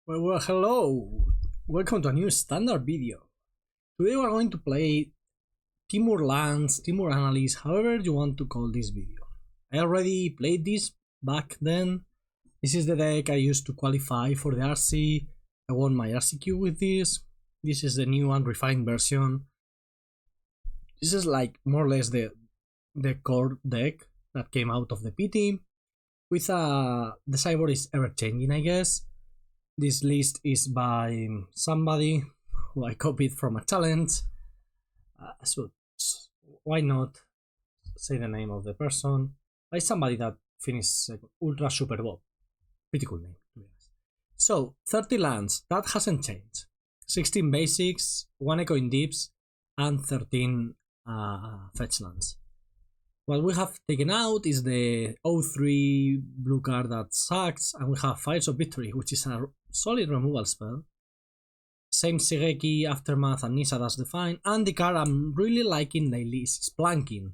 Well, hello! Welcome to a new standard video. Today we're going to play Temur Lands, Temur Analyst, however you want to call this video. I already played this back then. This is the deck I used to qualify for the RC. I won my RCQ with this. This is the new and refined version. This is like more or less the core deck that came out of the PT. With the sideboard is ever changing, I guess. This list is by somebody who I copied from a challenge, so why not say the name of the person? By somebody that finished Ultra Super Bowl. Pretty cool name, to be honest. So 30 lands, that hasn't changed. 16 basics, 1 echo in deeps, and 13 fetch lands. What we have taken out is the 0-3 blue card that sucks, and we have Fires of Victory, which is a solid removal spell. Same Shigeki, Aftermath, and Nissa that's defined, and the card I'm really liking lately is Spelunking,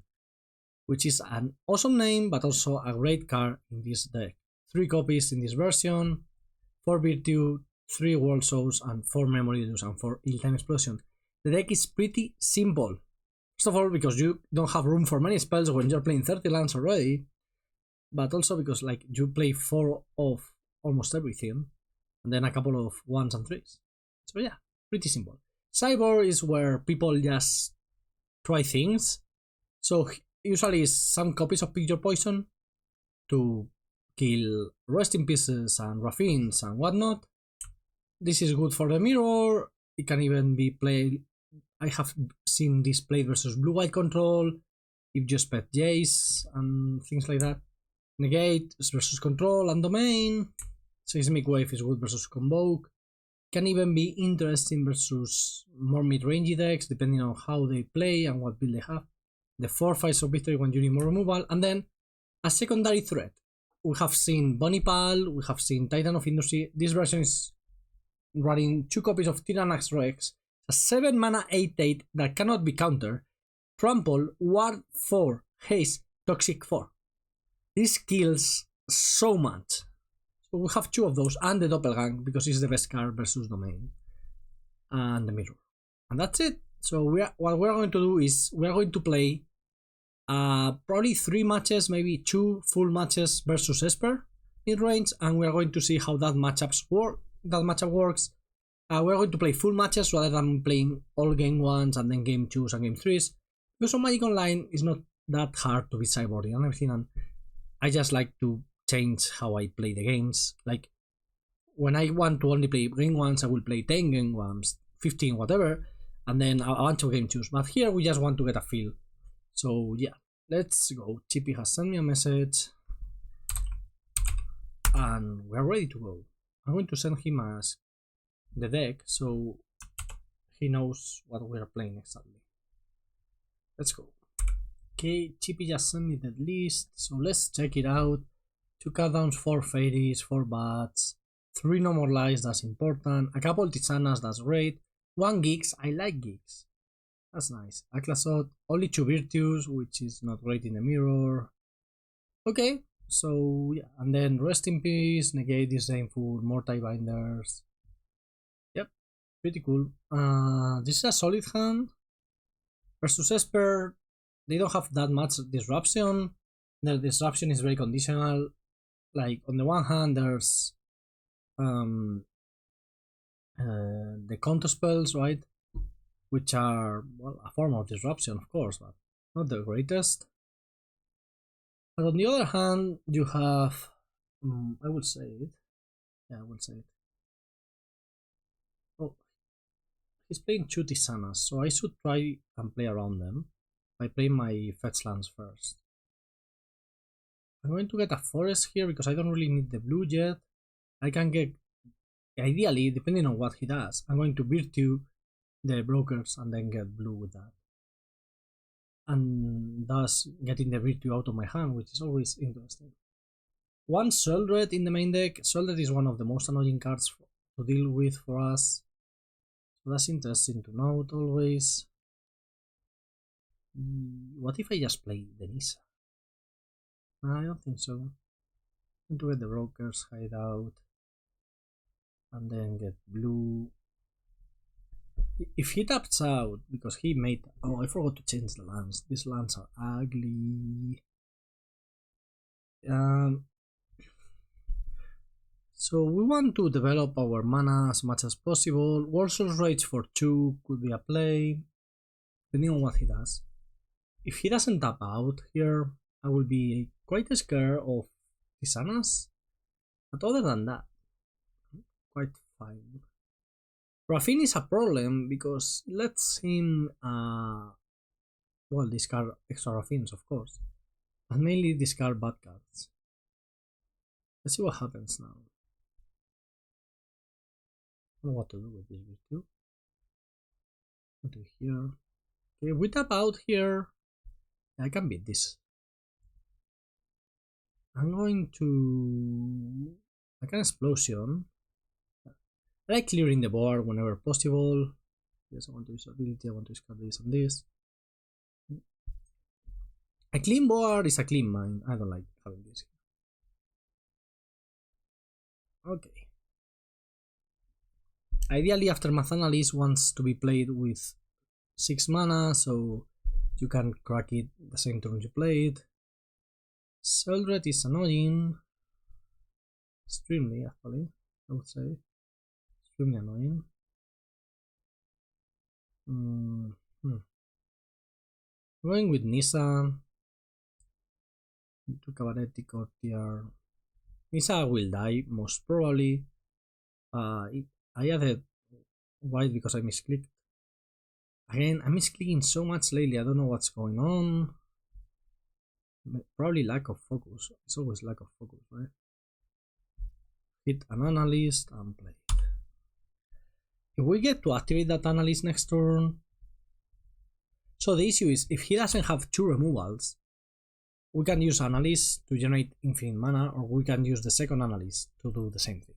which is an awesome name but also a great card in this deck. 3 copies in this version, 4 Virtue, 3 Worldsouls, and 4 Memory Deluge, and 4 Ill-Time Explosion. The deck is pretty simple. First of all, because you don't have room for many spells when you're playing 30 lands already, but also because like you play 4 of almost everything, and then a couple of 1s and 3s. So yeah, pretty simple. Sideboard is where people just try things. So usually it's some copies of Pick Your Poison to kill Rest in Pieces and Raffines and whatnot. This is good for the mirror. It can even be played. I have seen this played versus blue-white control, if you spec Jace and things like that. Negate versus control and domain. Seismic Wave is good versus Convoke. Can even be interesting versus more mid-range decks, depending on how they play and what build they have. The 4 Fires of Victory when you need more removal. And then a secondary threat. We have seen Bonipal, we have seen Titan of Industry. This version is running 2 copies of Tyrranax Rex. A 7 mana 8/8 that cannot be countered. Trample, Ward 4, Haste, Toxic 4. This kills so much. So we have 2 of those and the Doppelgang because it's the best card versus domain. And the mirror. And that's it. So what we're going to do is we're going to play probably 3 matches, maybe 2 full matches versus Esper Midrange, and we're going to see how that matchup works. We're going to play full matches rather than playing all game 1s and then game 2s and game 3s. Because on Magic Online it's not that hard to be sideboarding and everything, and I just like to change how I play the games. Like when I want to only play game 1s, I will play 10 game 1s, 15, whatever, and then a bunch of game 2s. But here we just want to get a feel. So yeah, let's go. Chippy has sent me a message and we're ready to go. I'm going to send him as the deck so he knows what we are playing exactly. Let's go. Okay, Chippy just sent me the list, so let's check it out. 2 cardowns, 4 fairies, 4 bats, 3 no more lies, that's important, a couple Tisanas, that's great, 1 geeks, I like geeks, that's nice, a Classot, only 2 virtues, which is not great in the mirror. Okay, so yeah, and then Rest in Peace, Negate, Disdainful, more tie binders. Pretty cool. This is a solid hand. Versus Esper, they don't have that much disruption. Their disruption is very conditional. Like on the one hand, there's the counter spells, right? Which are, well, a form of disruption, of course, but not the greatest. But on the other hand, you have, I will say it. Yeah, I will say it. Oh. He's playing 2 Tisanas, so I should try and play around them by playing my fetch lands first. I'm going to get a forest here because I don't really need the blue yet. I can get, ideally, depending on what he does, I'm going to Virtue the Brokers and then get blue with that. And thus getting the Virtue out of my hand, which is always interesting. 1 Sheldred in the main deck. Sheldred is one of the most annoying cards to deal with for us. So that's interesting to note always. What if I just play the Nissa? I don't think so. I'm going to get the Brokers Hideout. and then get blue. If he taps out because he made, oh, I forgot to change the lands. These lands are ugly. So we want to develop our mana as much as possible. Worldsoul's Rage for 2 could be a play, depending on what he does. If he doesn't tap out here, I will be quite scared of Tyrranax. But other than that, quite fine. Raffin is a problem because it lets him, well, discard extra Raffins, of course, but mainly discard bad cards. Let's see what happens now. I don't know what to do with this V2. What do here? Okay, we tap out here. I can beat this. I'm going to... I can Explosion. I like clearing the board whenever possible. Yes, I want to use ability, I want to discard this and this. A clean board is a clean mind. I don't like having this here. Okay. Ideally, Aftermath Analyst wants to be played with 6 mana, so you can crack it the same turn you play it. Seldred is annoying. Extremely, actually, I would say. Extremely annoying. Going with Nissa to Cabaretti Courtyard. Nissa will die, most probably. I added white because I misclicked. Again, I'm misclicking so much lately, I don't know what's going on. Probably lack of focus. It's always lack of focus, right? Hit an analyst and play it. If we get to activate that analyst next turn... So the issue is, if he doesn't have 2 removals, we can use analyst to generate infinite mana, or we can use the second analyst to do the same thing.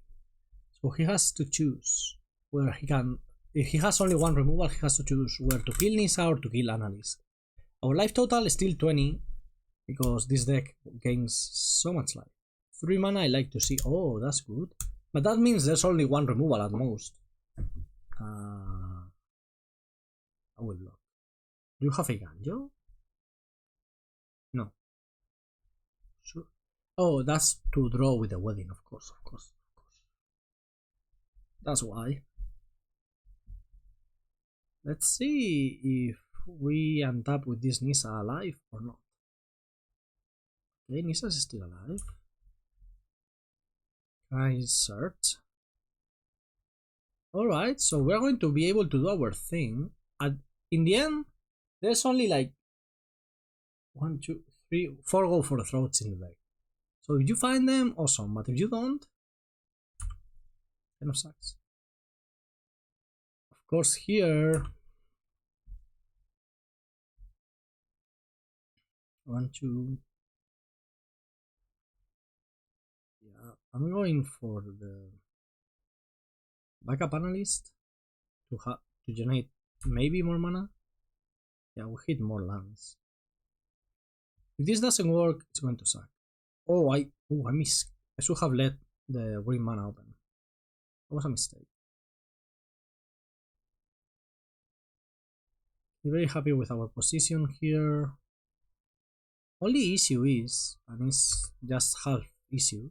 So he has to choose whether he can... If he has only 1 removal, he has to choose whether to kill Nissa or to kill analyst. Our life total is still 20, because this deck gains so much life. 3 mana I like to see. Oh, that's good. But that means there's only 1 removal at most. I will block. Do you have a Ganjo? No. Sure. Oh, that's to draw with the wedding, of course. That's why. Let's see if we end up with this Nissa alive or not. Okay, Nissa is still alive. Can I search? Alright, so we're going to be able to do our thing. In the end, there's only like 1, 2, 3, 4 go for the throats in the deck. So if you find them, awesome. But if you don't, kind of sucks. Of course, here 1, 2. Yeah, I'm going for the backup analyst to generate maybe more mana. Yeah, we hit more lands. If this doesn't work, it's going to suck. Oh, I missed. I should have let the green mana open. That was a mistake. I'm very happy with our position here. Only issue is, and it's just half issue,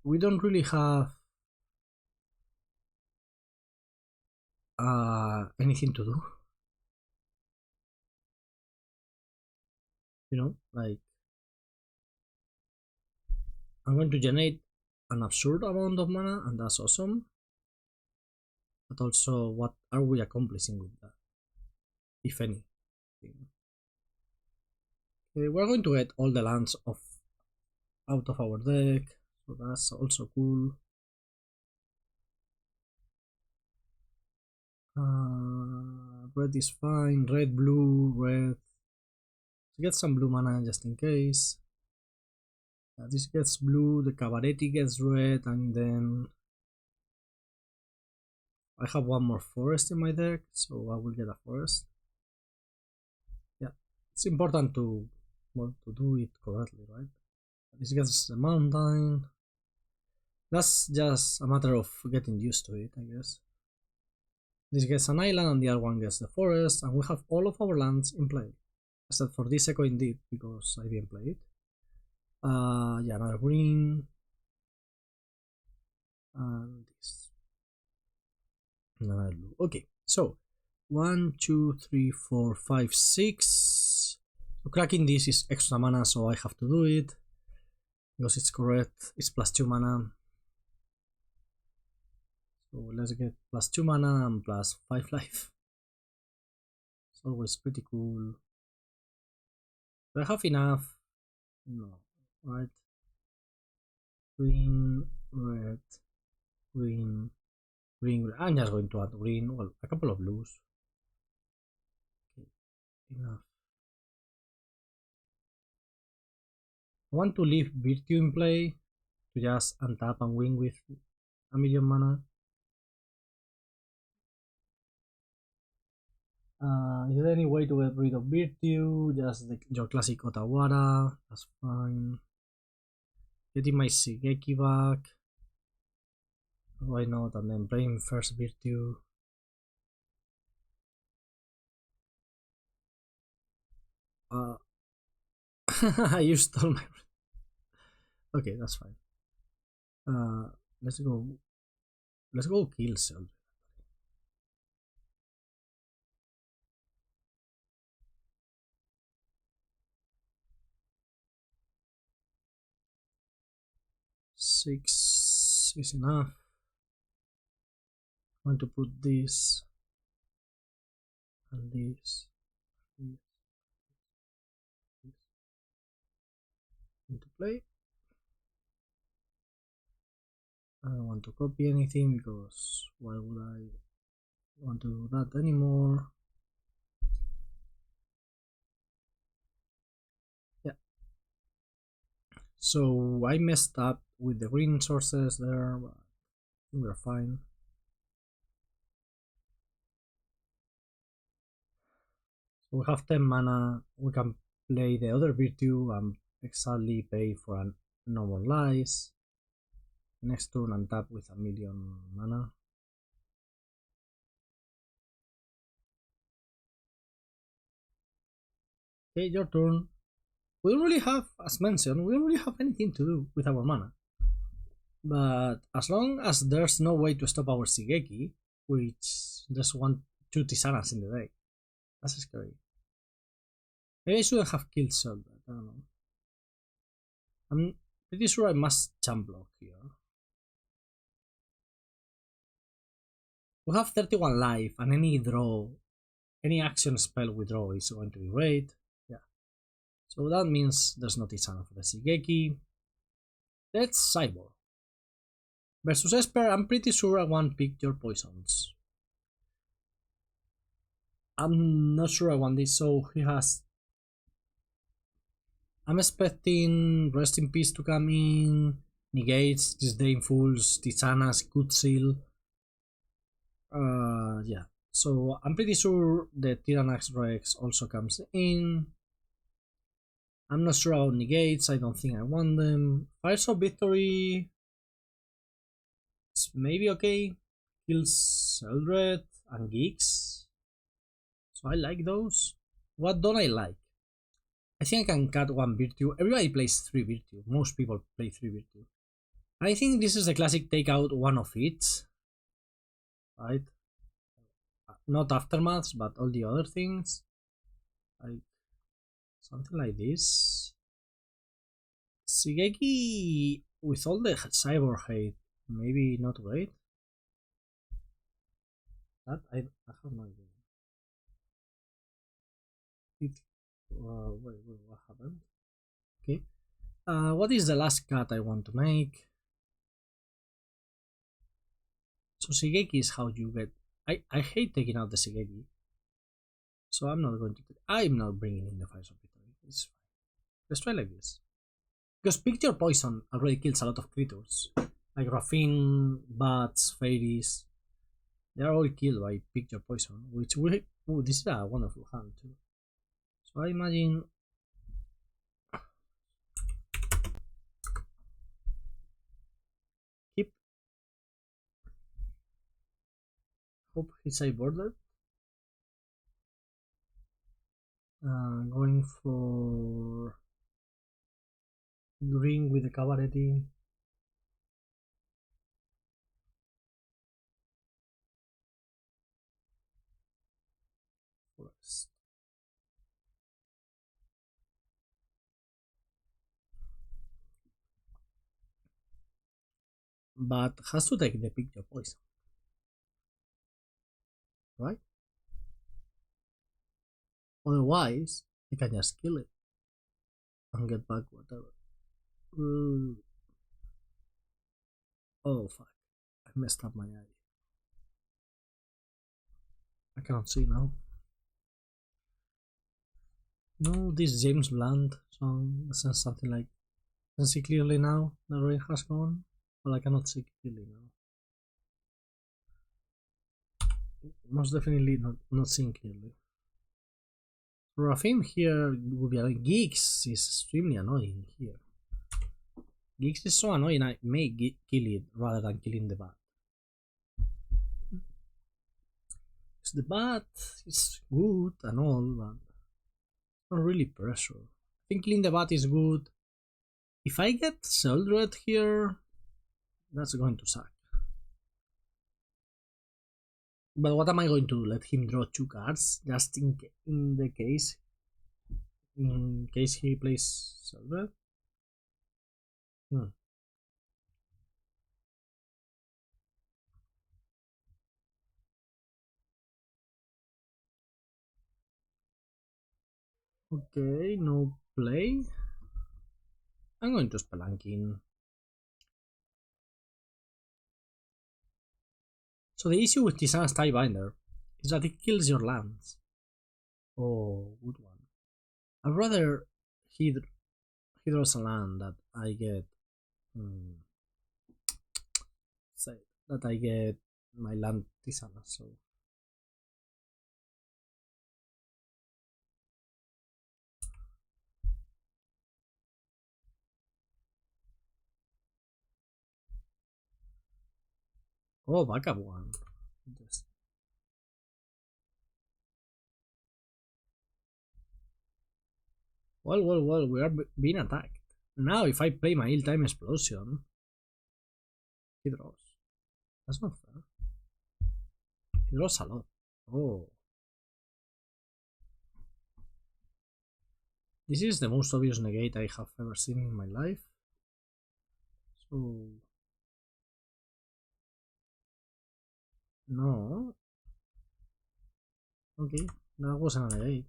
we don't really have anything to do. You know, like, I'm going to generate an absurd amount of mana, and that's awesome. But also, what are we accomplishing with that, if anything? Okay, we're going to get all the lands out of our deck, so that's also cool. Red is fine. Red, blue, red. Get some blue mana just in case. This gets blue, the Cabaretti gets red, and then I have 1 more forest in my deck, so I will get a forest. Yeah, it's important to do it correctly, right? This gets the mountain. That's just a matter of getting used to it, I guess. This gets an island and the other one gets the forest, and we have all of our lands in play. Except for this echo indeed, because I didn't play it. Yeah, another green. And this. Another blue. Okay, so 1, 2, 3, 4, 5, 6. So cracking this is extra mana, so I have to do it. Because it's correct. It's +2 mana. So let's get +2 mana and +5 life. It's always pretty cool. Do I have enough? No. Right. Green, red, green, green. I'm just going to add green. Well, a couple of blues. Okay, enough. I want to leave Virtue in play to just untap and win with a million mana. Is there any way to get rid of Virtue? Just your classic Otawara. That's fine. Getting my Shigeki back. Why not? And then playing first Virtue. I used all my. Okay, that's fine. Let's go. Let's go kill Cell. Six is enough. I'm going to put this and this into play. I don't want to copy anything because why would I want to do that anymore? Yeah. So I messed up with the green sources there, but we're fine. So we have 10 mana. We can play the other Virtue and exactly pay for a normalize. Next turn untap with a million mana. Okay, your turn. We don't really have, as mentioned, we don't really have anything to do with our mana. But as long as there's no way to stop our Shigeki, which just want 2 Tyrranax in the deck, that's scary. Maybe I shouldn't have killed Selbert, I don't know. I'm pretty sure I must jump block here. We have 31 life, and any action spell we draw is going to be great. Yeah. So that means there's no Tyrranax for the Shigeki. Let's Cyborg. Versus Esper, I'm pretty sure I want pick your poisons. I'm not sure I want this, so he has. I'm expecting Rest in Peace to come in, Negates, Disdainfuls, Tyrranax, Good Seal. Yeah. So I'm pretty sure the Tyrranax Rex also comes in. I'm not sure about Negates, I don't think I want them. Fires of Victory. It's maybe okay. Kills Eldred and Geeks. So I like those. What don't I like? I think I can cut 1 Virtue. Everybody plays 3 Virtue. Most people play 3 Virtue. I think this is the classic take out one of it. Right? Not Aftermaths, but all the other things. Like something like this. Shigeki with all the cyber hate, maybe not great. That I have no idea. Wait, what happened? Okay. What is the last cut I want to make? So Shigeki is how you get. I hate taking out the Shigeki. So I'm not going to. I'm not bringing in the Fires of Victory. It's fine. Let's try like this. Because Picture Poison already kills a lot of creatures. Like Raffine, Bats, Fairies. They are all killed by Picture Poison. Which we. Oh, this is a wonderful hand too. So I imagine. Keep Hope he's sideboarded. Going for green with the Cabaretti. Forest. But has to take the picture poison, right? Otherwise, I can just kill it and get back whatever. Oh fuck, I messed up my eye. I cannot see now. No, this James Blunt song says something like, I can see clearly now, the rain has gone, but I cannot see clearly now. Most definitely not seeing clearly. Raffin here would be annoying. Geeks is extremely annoying here. Geeks is so annoying, I may kill it rather than killing the bat. Because the bat is good and all, but not really pressure. I think killing the bat is good. If I get Sheldred here, that's going to suck. But what am I going to do? Let him draw 2 cards just in the case, in case he plays Sheldred? Okay, no play. I'm going to Spelunking. So the issue with Tyrranax Tiebinder is that it kills your lands. Oh, good one. I'd rather he draws a land that I get. Say that I get my land Tyrranax. So. Oh, backup one. Just... Well, we are being attacked. Now, if I play my ill-time explosion, he draws. That's not fair. He draws a lot. Oh. This is the most obvious negate I have ever seen in my life. So... No. Okay, that wasn't a negate.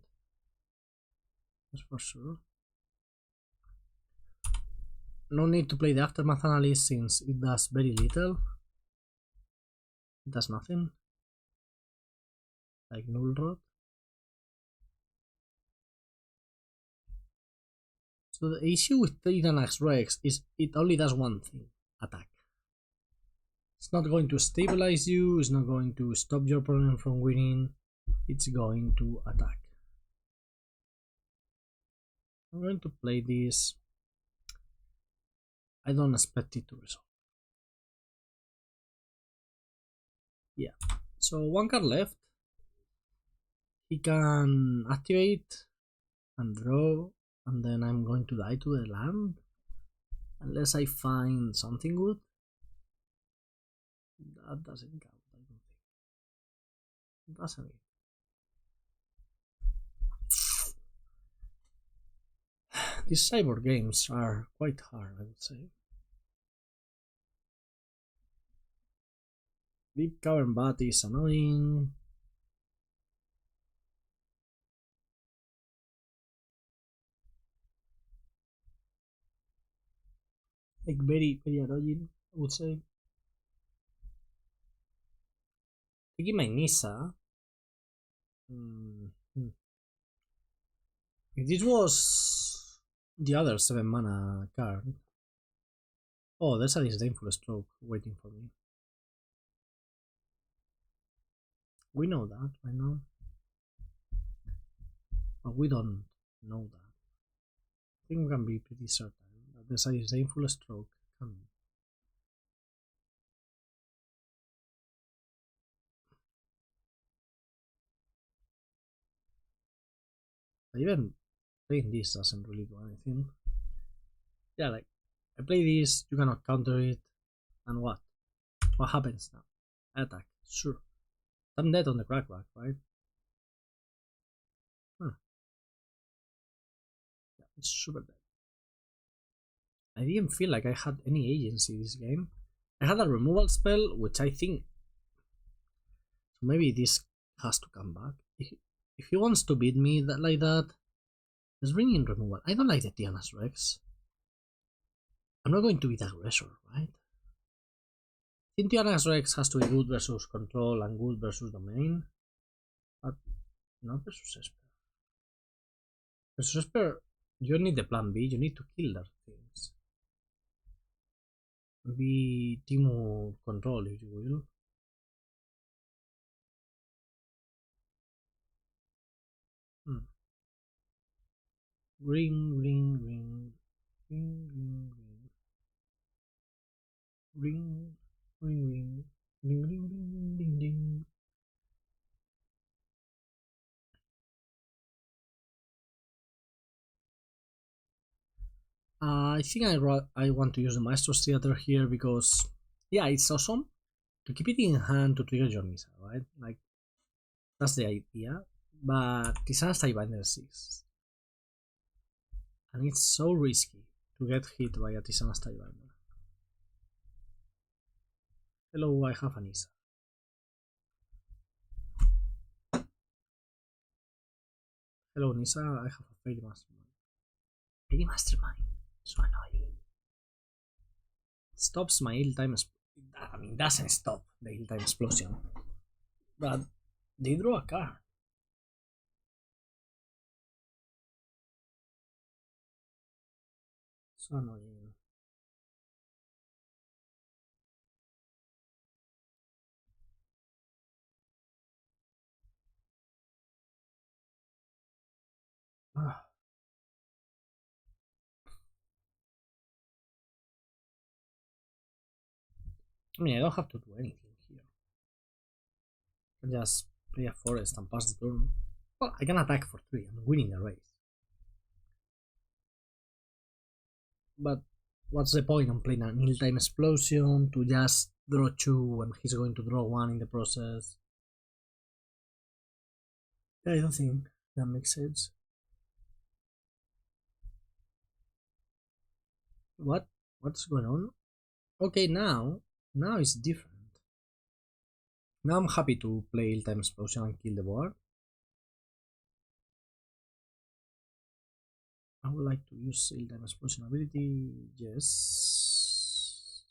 That's for sure. No need to play the Aftermath Analyst since it does very little. It does nothing. Like Null Rod. So the issue with Tyrranax Rex is it only does one thing. Attack. It's not going to stabilize you, it's not going to stop your opponent from winning, it's going to attack. I'm going to play this. I don't expect it to resolve. Yeah, so 1 card left. He can activate and draw, and then I'm going to die to the land. Unless I find something good. That doesn't count, I don't think. It doesn't it? These cyber games are quite hard, I would say. Big Cavern Bat is annoying. Like very annoying, I would say. Taking my Nissa. If this was the other 7 mana card. Oh, there's a disdainful stroke waiting for me. We know that, I know. But we don't know that. I think we can be pretty certain that there's a disdainful stroke coming. Even playing this doesn't really do anything. Yeah, like, I play this, you cannot counter it, and what? What happens now? I attack, sure. I'm dead on the crackback, right? Yeah, it's super dead. I didn't feel like I had any agency this game. I had a removal spell, which I think maybe this has to come back. If he wants to beat me like that, let's bring in removal. I don't like the Tyrranax Rex. I'm not going to be the aggressor, right? I think Tyrranax Rex has to be good versus control and good versus domain, but not versus Esper. Versus Esper, you need the plan B, you need to kill their things. Be Temur control, if you will. Ring, ring, ring, ring, ring, ring, ring, ring, ring, ring, ring, ring, ring, ring. I think I want to use the Maestros Theater here because, yeah, it's awesome to keep it in hand to trigger your Nissa, right? Like, that's the idea. But Tyrranax Rex exists, and it's so risky to get hit by a Tyrranax Rex. Hello, I have a Nissa. Hello, Nissa, I have a Fairy Mastermind. Fairy Mastermind, so annoying. Stops my ill-time. I mean, doesn't stop the ill-time explosion, but they draw a card. So annoying. Ah. I mean, I don't have to do anything here. I can just play a forest and pass the turn. Well, I can attack for 3. I'm winning the race. But what's the point of playing an ill-time explosion to just draw 2 when he's going to draw 1 in the process? I don't think that makes sense. What's going on? Okay, now it's different. Now I'm happy to play ill-time explosion and kill the board. I would like to use ill-time explosion ability. Yes.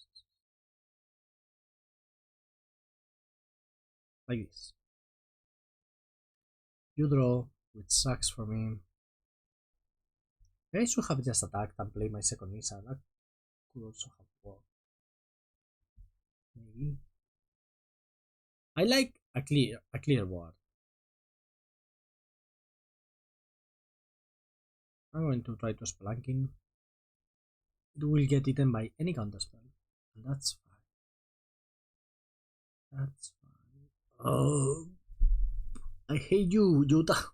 Like this. You draw, which sucks for me. I should have just attacked and played my second Nissa. That could also have worked. Maybe. I like a clear board. I'm going to try to Spelunking. It will get eaten by any counterspell. And that's fine. That's fine. Oh, I hate you, Yuta.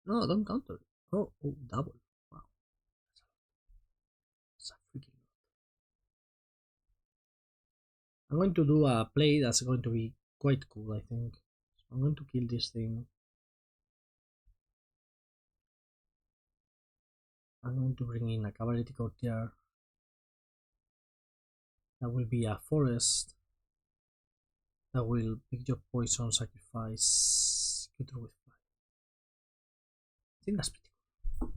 No, don't counter. Oh, double. Wow. That's a freaking lot. I'm going to do a play that's going to be quite cool, I think. So I'm going to kill this thing. I'm going to bring in a Cabaretti Courtyard. That will be a forest. That will pick your poison, sacrifice, get through with 5. I think that's pretty cool.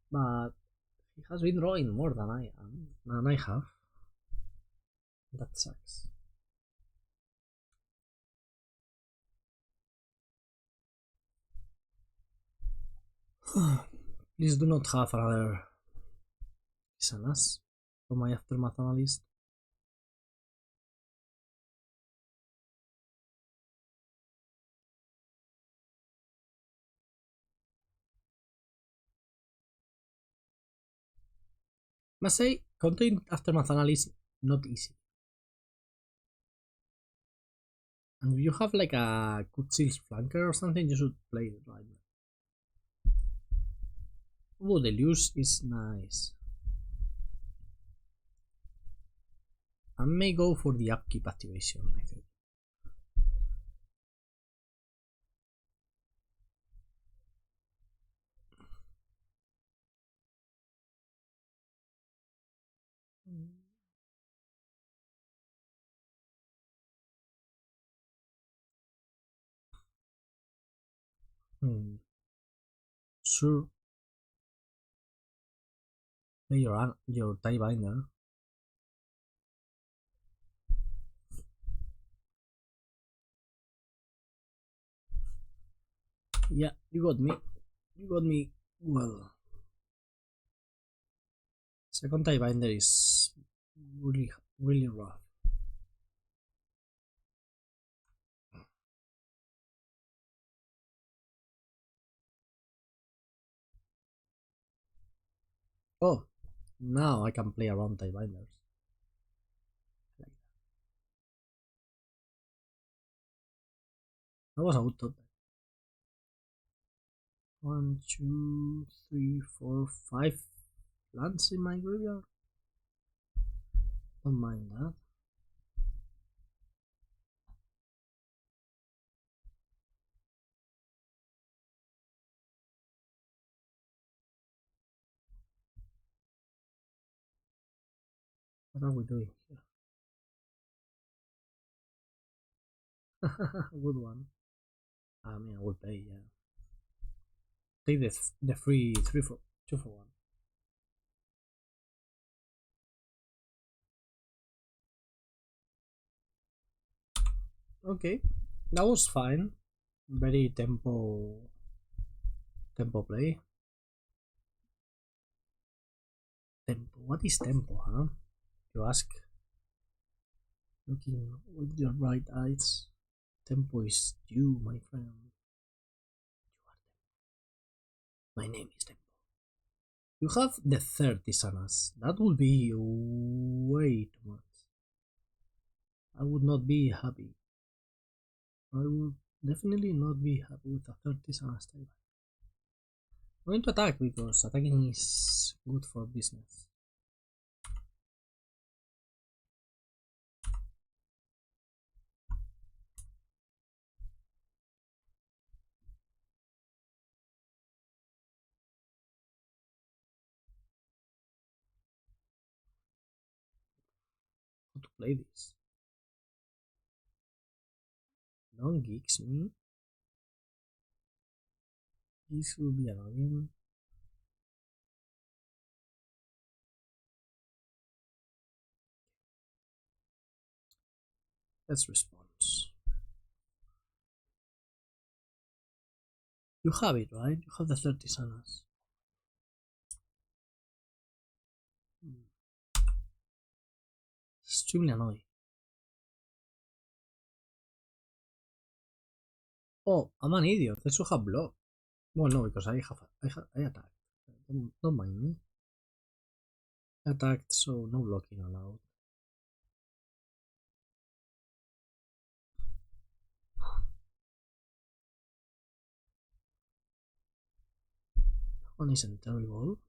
But he has been drawing more than I have. That sucks. Please do not have another Tyrranax for my Aftermath Analyst. Must say, content Aftermath Analyst not easy. And if you have like a good Seals flanker or something, you should play it right. Oh, the Deluge is nice. I may go for the upkeep activation, I think. Sure. Play your tie binder. Yeah, you got me. You got me well. Second tie binder is really rough. Oh, now I can play around tie binders. That was a good thought. 1, 2, 3, 4, 5 lands in my graveyard. Don't mind that. What are we doing here? Good one. I mean, I will play, yeah. Take the free 2 for 1. Okay, that was fine. Very tempo play. Tempo. What is tempo, huh? You ask. Looking with your right eyes. Tempo is you, my friend. You are Tempo. My name is Tempo. You have the 30 sanas. That would be way too much. I would not be happy. I would definitely not be happy with a 30 sanas type. I'm going to attack because attacking is good for business. How to play this? Don't geeks me. This will be annoying. Let's response. You have it, right? You have the 30 sanas. Extremely annoying. Oh, I'm an idiot. I should have blocked. Well, no, because I attacked. Don't mind me. I attacked, so no blocking allowed. One isn't terrible.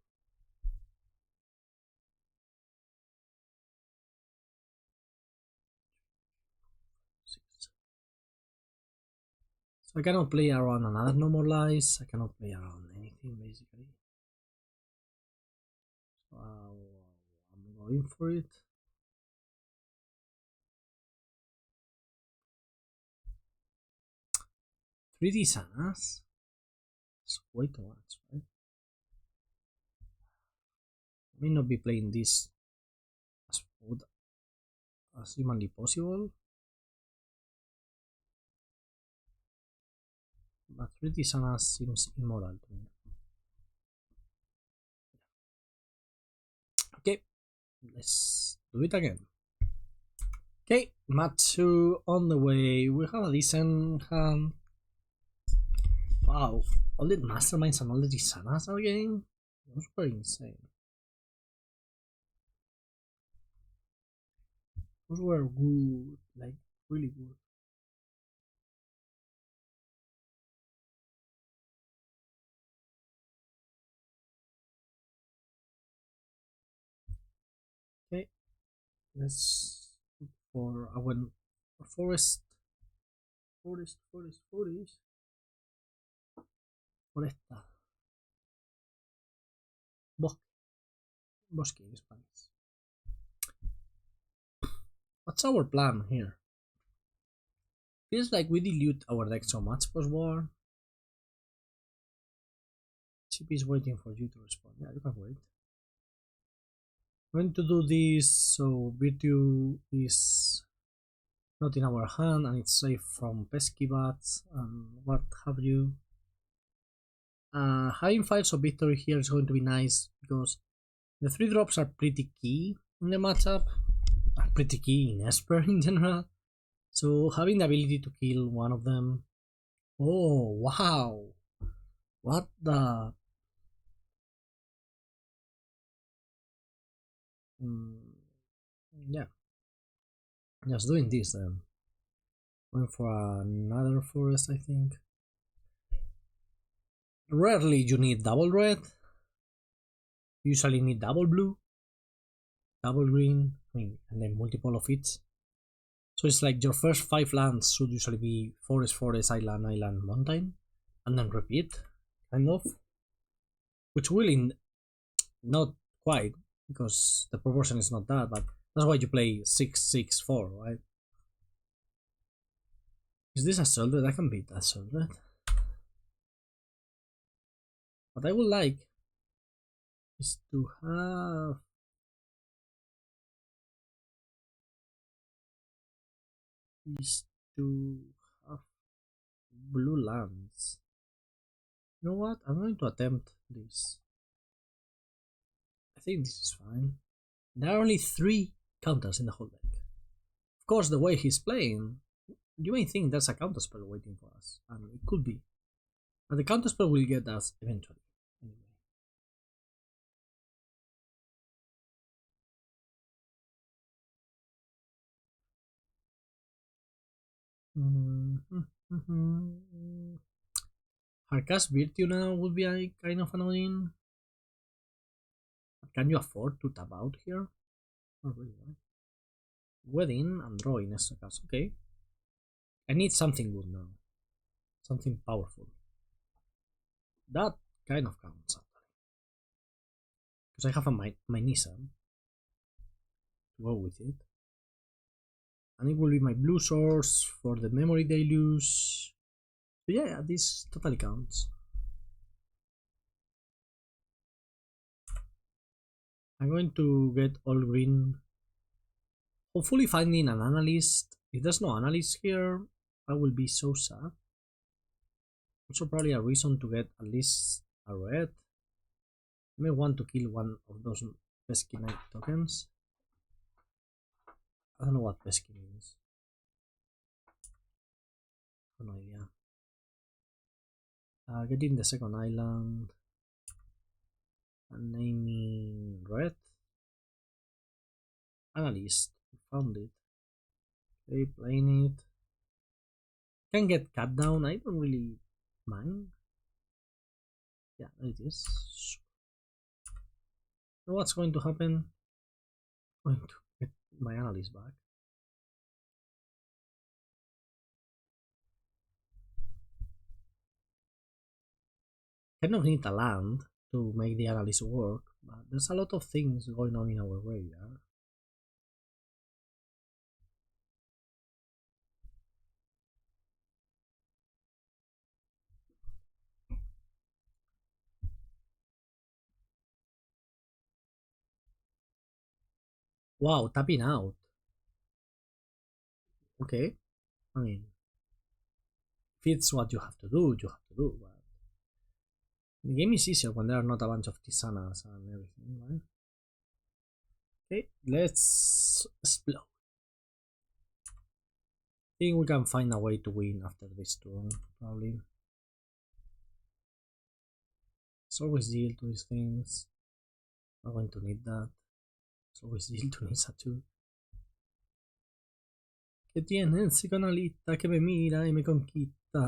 So I cannot play around another no more lies. I cannot play around anything basically. So I'm going for it. Three D sanas. It's way too much, right? I may not be playing this as good as humanly possible. But 3D sanas seems immoral to me. Okay, let's do it again. Okay, match 2 on the way. We have a decent hand. Wow, all the masterminds and all the sanas again? Those were insane. Those were good, like really good. Let's look for our forest. Foresta. Bosque in Spanish. What's our plan here? Feels like we dilute our deck so much post-war. CP is waiting for you to respond. Yeah, you can wait. I'm going to do this so Virtue is not in our hand and it's safe from pesky bats and what have you. Having 5 of victory here is going to be nice because the 3 drops are pretty key in the matchup, are pretty key in Esper in general. So having the ability to kill one of them. Oh wow! What the? Yeah, just doing this then. Going for another forest, I think. Rarely you need double red. You usually need double blue, double green, and then multiple of each. So it's like your first 5 lands should usually be forest, forest, island, island, mountain, and then repeat, kind of. Which will not quite, because the proportion is not that, but that's why you play 6-6-4, right? Is this a Soldred? I can beat that Soldred. What I would like is to have blue lands. You know what? I'm going to attempt this. I think this is fine. There are only 3 counters in the whole deck. Of course, the way he's playing, you may think there's a counterspell waiting for us, and it could be. But the counterspell will get us eventually. Anyway. Harkas Virtue now would be kind of annoying. Can you afford to tap out here? Not really, right? Wedding and drawing Esper. Okay. I need something good now. Something powerful. That kind of counts actually. Because I have my Nissa to go with it. And it will be my blue source for the Memory Deluge. So yeah, this totally counts. I'm going to get all green. Hopefully finding an analyst. If there's no analyst here, I will be so sad. Also probably a reason to get at least a red. I may want to kill one of those pesky knight tokens. I don't know what pesky means. No idea. Getting the second island and naming red. Analyst, we found it. Okay, playing it. Can get cut down, I don't really mind. Yeah, there it is. So what's going to happen? I'm going to get my analyst back. Kind of need a land to make the analyst work, but there's a lot of things going on in our graveyard. Wow, tapping out. Okay, I mean, if it's what you have to do, you have to do, but the game is easier when there are not a bunch of Tisanas and everything, right? Okay, let's explode. I think we can find a way to win after this turn, probably. It's always deal to these things. I'm going to need that. It's always deal to Nissa too. Que tiene el psicoanalista que me mira y me conquista.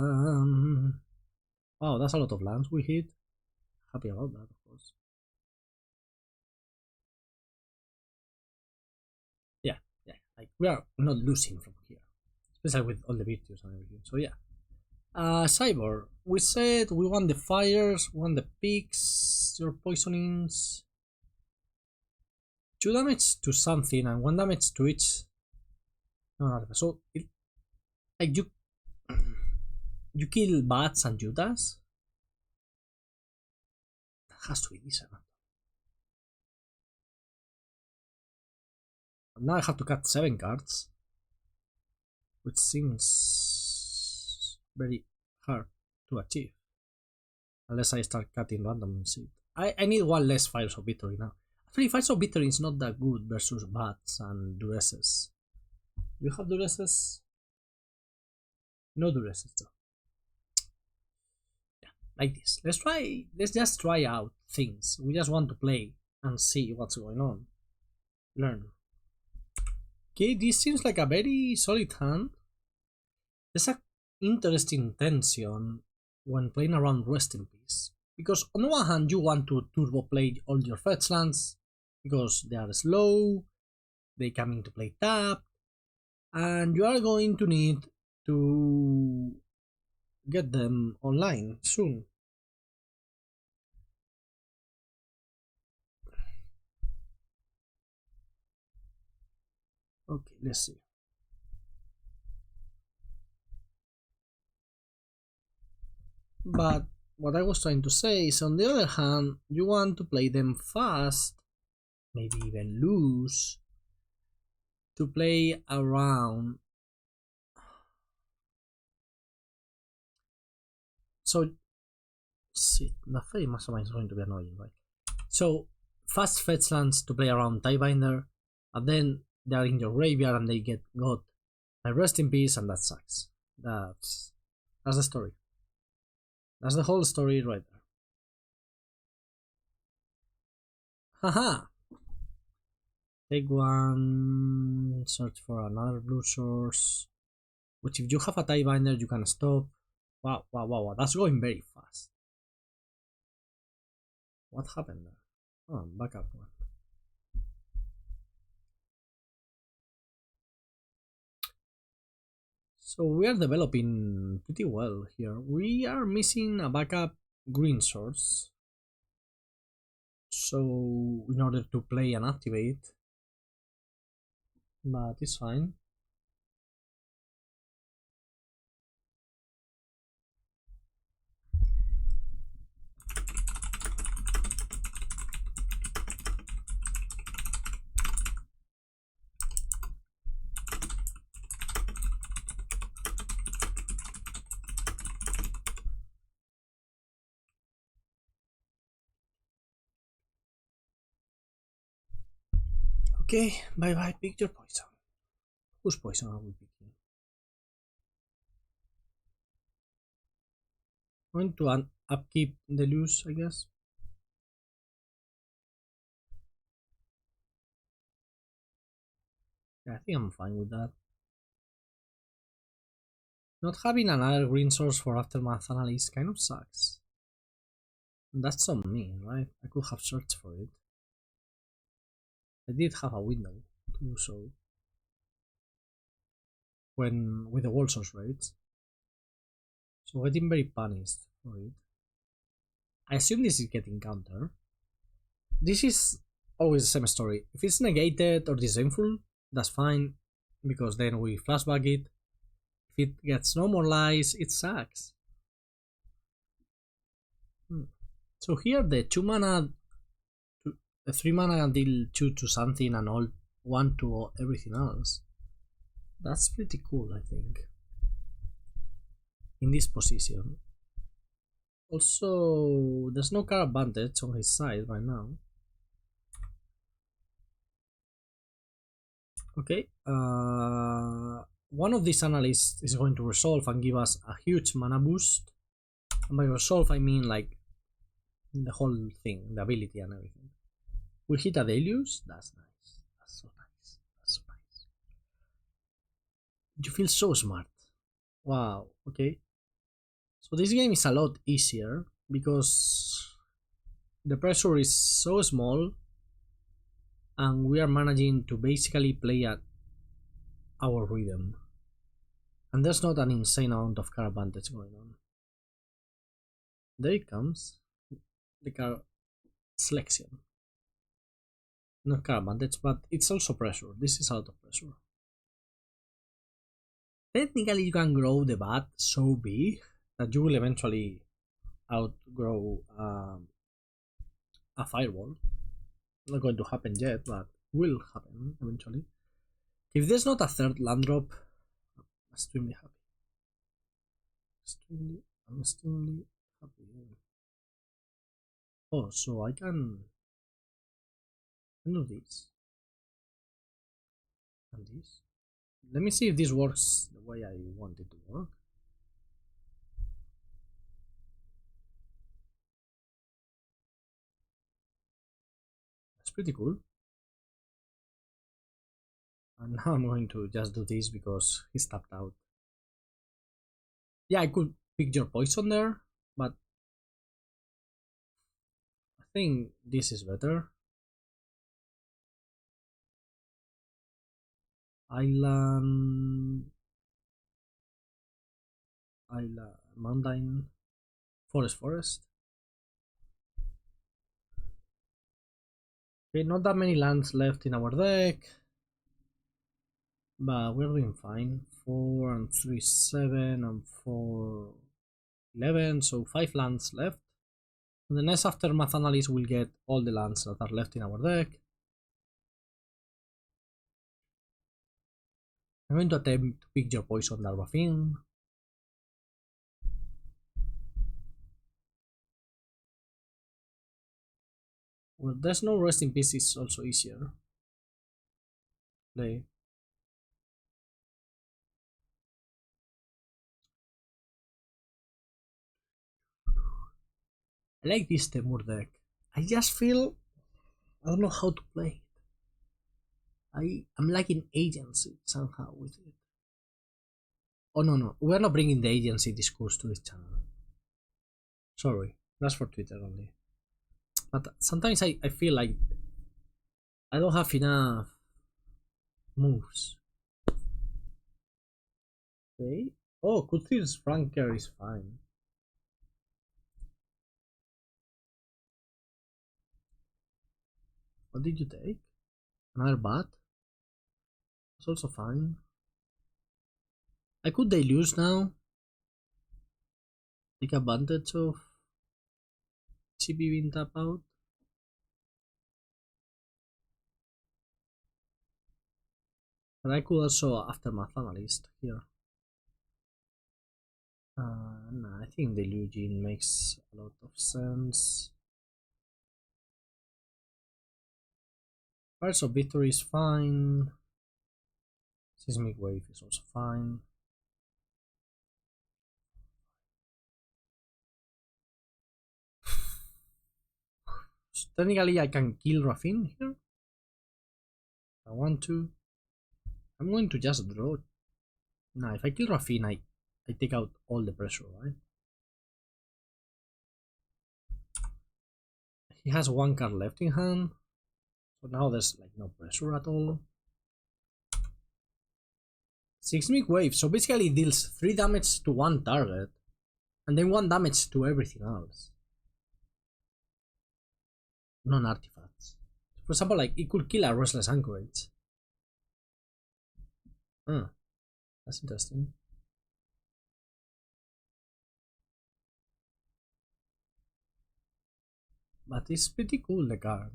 Wow, that's a lot of lands we hit. Happy about that, of course. Yeah, Like, we are not losing from here, especially with all the virtues and everything. So yeah. Cyber, we said we want the fires, we want the peaks, your poisonings. 2 damage to something and 1 damage to each. No, so like you kill bats and Judas. That has to be decent. Now I have to cut 7 cards, which seems very hard to achieve. Unless I start cutting random shit. I need 1 less Fires of Victory now. Actually, Fires of Victory is not that good versus bats and duresses. Do you have duresses? No duresses though. Yeah, like this. Let's just try out things. We just want to play and see what's going on. Learn. Okay, this seems like a very solid hand. There's an interesting tension when playing around Rest in Peace. Because on the one hand you want to turbo play all your fetch lands because they are slow, they come into play tap, and you are going to need to get them online soon. Okay, let's see. But what I was trying to say is, on the other hand, you want to play them fast, maybe even lose, to play around. So, see, the Fairy Mastermind is going to be annoying, right? So, fast fetch lands to play around Tiebinder, and then they are in your graveyard and they got a Rest in Peace, and that sucks. That's the story. That's the whole story right there. Haha! Take 1, search for another blue source, which if you have a Tiebinder you can stop. Wow, that's going very fast. What happened there? Oh, backup one. So we are developing pretty well here. We are missing a backup green source. So in order to play and activate, but it's fine. Okay, bye, pick your poison. Whose poison are we picking? Going to upkeep Deluge, I guess. Yeah, I think I'm fine with that. Not having another green source for Aftermath Analyst kind of sucks. That's on me, right? I could have searched for it. I did have a window to do so when with the Worldsoul raids. So getting very punished for it. I assume this is getting counter. This is always the same story. If it's negated or disdainful, that's fine, because then we flashback it. If it gets no more lies, it sucks. So here the 2 mana, the 3 mana deal 2 to something and all 1 to everything else. That's pretty cool, I think, in this position. Also, there's no card advantage on his side right now. Okay, one of these analysts is going to resolve and give us a huge mana boost. And by resolve I mean like the whole thing, the ability and everything. We hit a Deluge, that's nice. That's so nice. That's so nice. You feel so smart. Wow, okay. So this game is a lot easier because the pressure is so small and we are managing to basically play a our rhythm. And there's not an insane amount of card advantage going on. There it comes. The card selection. Not card advantage, but it's also pressure. This is out of pressure. Technically, you can grow the bat so big that you will eventually outgrow a fireball. Not going to happen yet, but will happen eventually. If there's not a third land drop, I'm extremely happy. I'm extremely happy. Oh, so I can do this and this. Let me see if this works the way I want it to work. That's pretty cool. And now I'm going to just do this because he's tapped out. Yeah, I could pick your poison there, but I think this is better. Island, mountain, forest. Okay, not that many lands left in our deck, but we're doing fine. 4 and 3, 7 and 4, 11, so 5 lands left. The next Aftermath Analyst will get all the lands that are left in our deck. I'm going to attempt to pick your poison Darwafin. Well, there's no rest in peace, is also easier. Play. I like this Temur deck. I just feel I don't know how to play it. I'm lacking agency somehow with it. Oh no, we're not bringing the agency discourse to this channel. Sorry, that's for Twitter only. But sometimes I feel like I don't have enough moves. Okay. Oh, Kuthir's Franker is fine. What did you take? Another bat? It's also fine. I could deluge now. Take advantage of Chibi being tap out. But I could also Aftermath Analyst here. Nah, I think deluging makes a lot of sense. Fires of Victory is fine. Seismic Wave is also fine. So technically I can kill Rafin here. I want to. I'm going to just draw. Nah, if I kill Rafin, I take out all the pressure, right? He has one card left in hand. So now there's like no pressure at all. Seismic Wave, so basically it deals 3 damage to one target. And then 1 damage to everything else. Non-artifacts. For example, like it could kill a Restless Anchorage. That's interesting. But it's pretty cool, the card.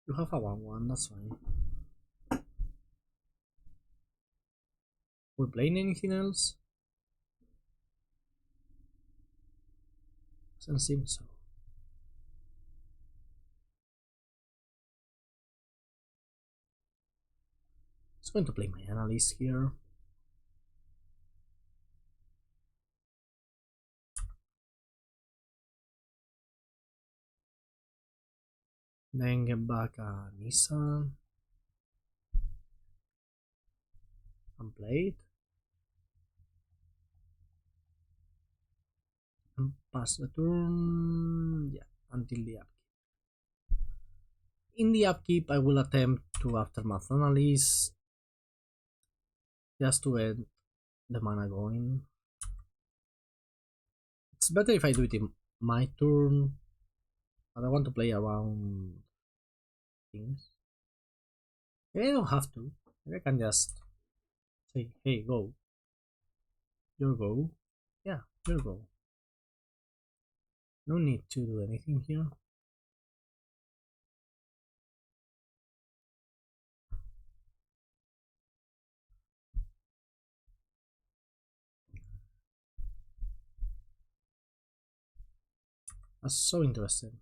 You have a 1-1, that's fine. We're playing anything else? Doesn't seem so. I'm going to play my Analyst here. Then get back a Nissa. And play it. And pass the turn. Yeah, until the upkeep. in the upkeep I will attempt to Aftermath Analyst just to get the mana going. It's better if I do it in my turn, but I want to play around things. Maybe I don't have to. Maybe I can just say, hey, go. Your go. Yeah, your go. No need to do anything here. That's so interesting.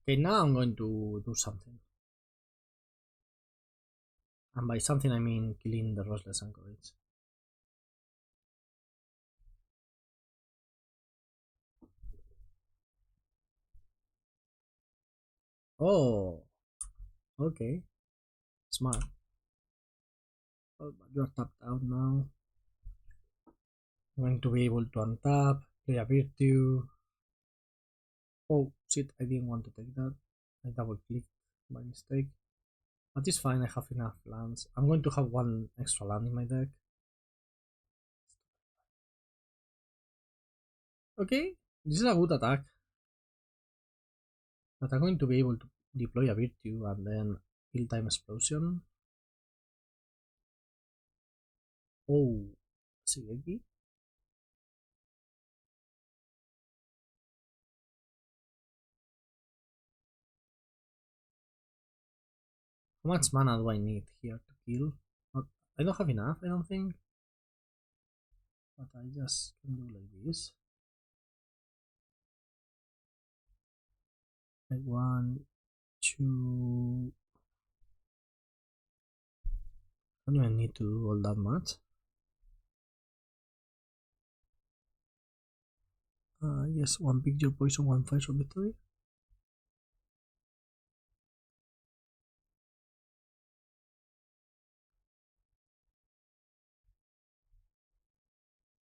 Okay, now I'm going to do something. And by something I mean killing the Restless Anchorage. Oh, okay. Smart. Oh, but you're tapped out now. I'm going to be able to untap, play a Virtue. Oh, shit, I didn't want to take that. I double clicked by mistake. But it's fine, I have enough lands. I'm going to have one extra land in my deck. Okay, this is a good attack. But I'm going to be able to deploy a Virtue and then Ill-Time Explosion. Oh, Shigeki? How much mana do I need here to kill? Not, I don't have enough, I don't think. But I just can do like this. Like 1, 2. I don't even need to do all that much. Yes, 1 picture poison, 1 fire for victory.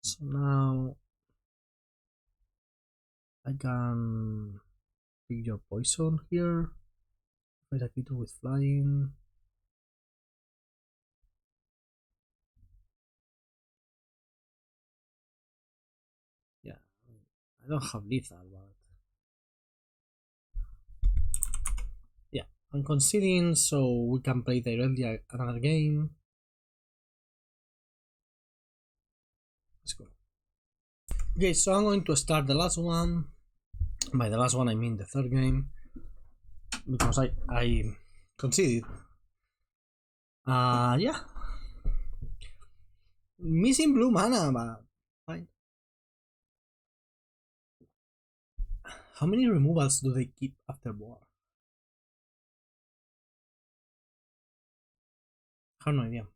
So now I can pick your poison here. Fight a creature with flying. Yeah, I don't have lethal, but yeah, I'm conceding so we can play directly another game. Let's go. Okay, so I'm going to start the last one. By the last one I mean the third game, because I conceded. Yeah. Missing blue mana, but fine. How many removals do they keep after war? I have no idea.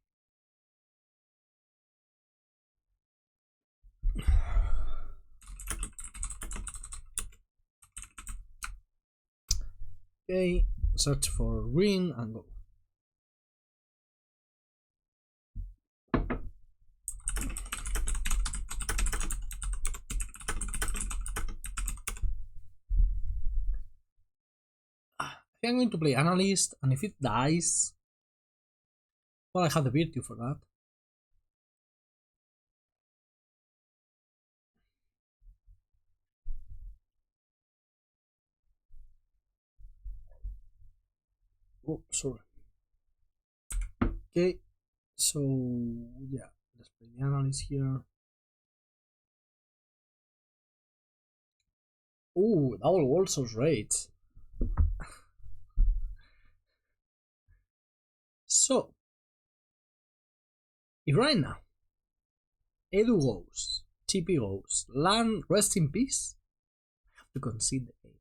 Okay, search for green and go. I'm going to play Analyst, and if it dies, well, I have the Virtue for that. Oh, sorry. Okay, so yeah, let's play the Analyst here. Oh, double Worldsoul's rate. So, if right now Edu goes, TP goes, land rest in peace, I have to concede the game.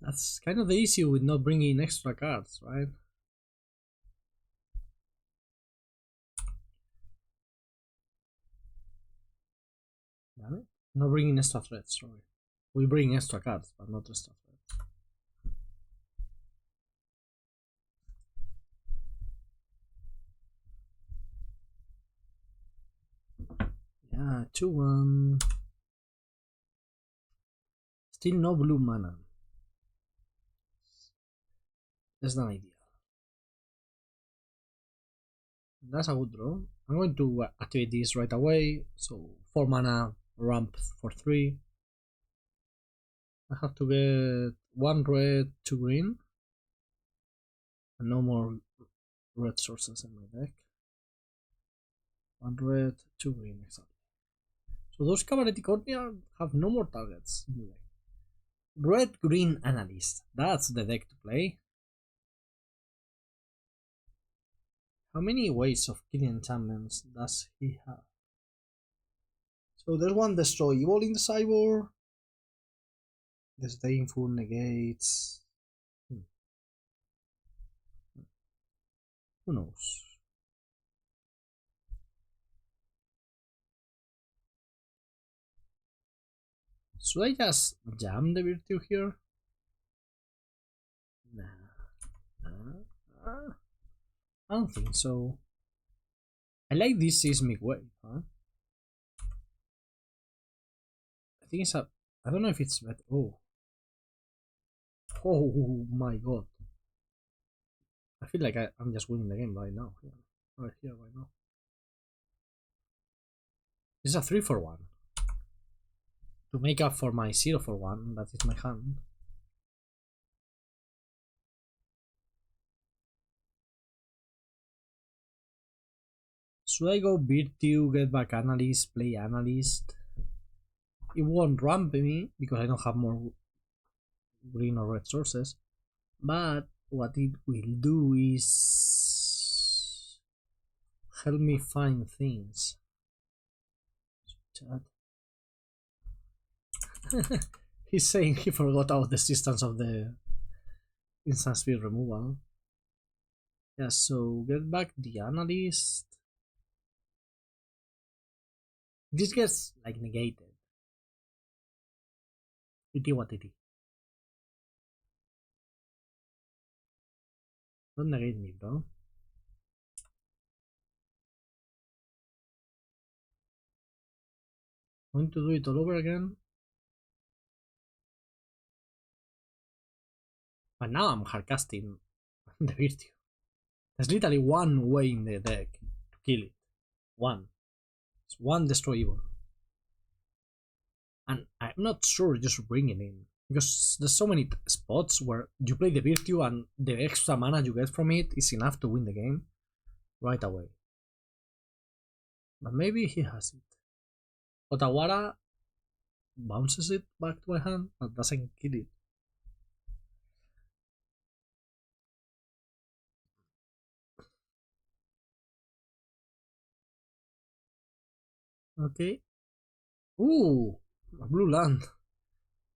That's kind of the issue with not bringing extra cards, right? Damn it. Not bringing extra threats, sorry. We bring extra cards, but not extra threats. 2-1. Still no blue mana. That's not ideal. That's a good draw. I'm going to activate this right away. So 4 mana, ramp for 3. I have to get 1 red, 2 green. And no more red sources in my deck. 1 red, 2 green, exactly. So those Cabaretti Courtyard have no more targets in the deck. Red Green Analyst. That's the deck to play. How many ways of killing enchantments does he have? So there's one Destroy Evil in the sideboard. Disdainful negates. Who knows? Should I just jam the Virtue here? Nah. I don't think so. I like this Seismic Wave, huh? I think it's a... I don't know if it's better. Oh. Oh my god. I feel like I'm just winning the game right now. Yeah. Right here, right now. This is a 3-for-1. To make up for my 0-for-1, that is my hand. Should I go Virtue, get back Analyst, play Analyst? It won't ramp me because I don't have more green or red sources. But what it will do is help me find things. Chat. He's saying he forgot about the existence of the instant speed removal. Yeah, so get back the Analyst. This gets like negated. It is what it is. Don't negate me, bro. Going to do it all over again. But now I'm hardcasting the Virtue. There's literally one way in the deck to kill it. One. It's one Destroy Evil. And I'm not sure just bring it in. Because there's so many spots where you play the Virtue and the extra mana you get from it is enough to win the game right away. But maybe he has it. Otawara bounces it back to my hand but doesn't kill it. Okay. Ooh, a blue land.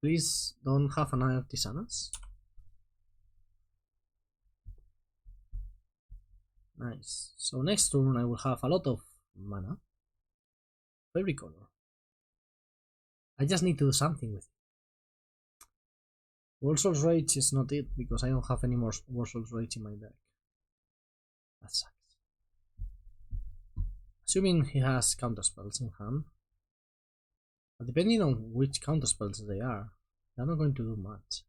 Please don't have an Artisanus. Nice. So next turn I will have a lot of mana. Every color. I just need to do something with it. Worldsoul's Rage is not it because I don't have any more Worldsoul's Rage in my deck. That sucks. Assuming he has counterspells in hand. But depending on which counterspells they are, they're not going to do much.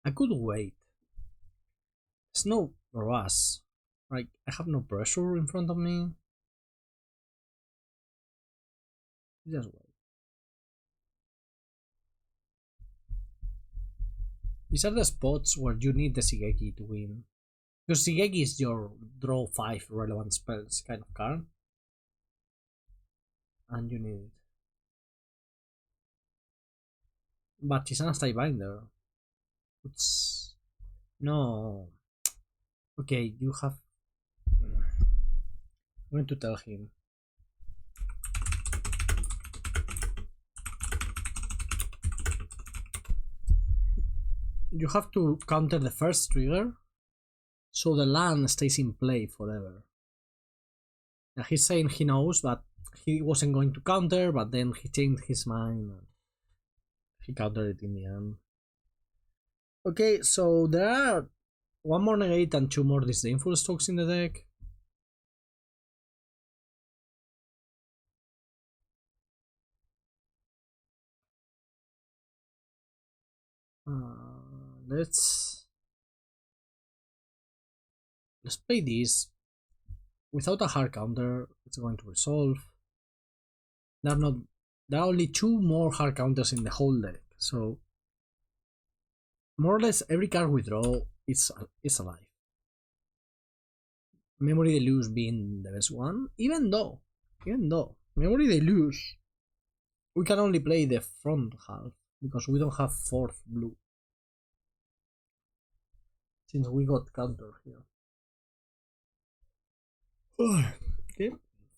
I could wait. There's no rush. Like, I have no pressure in front of me. Just wait. These are the spots where you need the Shigeki to win. Because Shigeki is your draw 5 relevant spells kind of card. And you need it. But Tisana's Binder. It's... No. Okay, you have... I'm going to tell him. You have to counter the first trigger, so the land stays in play forever. And he's saying he knows that he wasn't going to counter, but then he changed his mind and he countered it in the end. Okay, so there are one more negate and two more disdainful strokes in the deck. Let's play this without a hard counter. It's going to resolve. There are not. There are only 2 more hard counters in the whole deck, so more or less every card we draw is alive. Memory Deluge being the best one, even though Memory Deluge, we can only play the front half because we don't have 4th blue. Since we got counter here. Okay,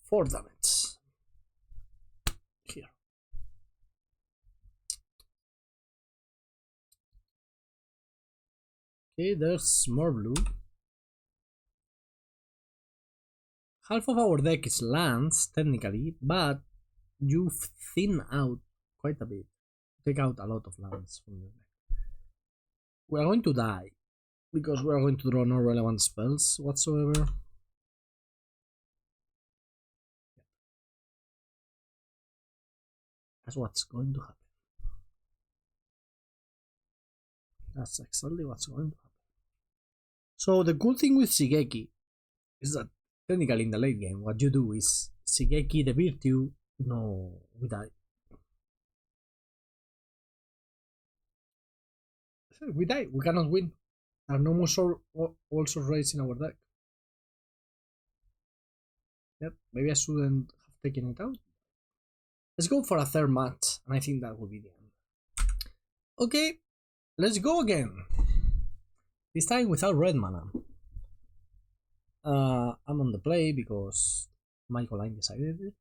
4 damage. Here. Okay, there's more blue. Half of our deck is lands, technically, but you thin out quite a bit. Take out a lot of lands from your deck. We are going to die because we are going to draw no relevant spells whatsoever. That's what's going to happen. That's exactly what's going to happen. So the cool thing with Shigeki is that technically in the late game, what you do is Shigeki the Virtue, no, we die. We die, we cannot win. There are no more also raids in our deck. Yep, maybe I shouldn't have taken it out. Let's go for a 3rd match, and I think that will be the end. Okay, let's go again. This time without red mana. I'm on the play because Michael Line decided it.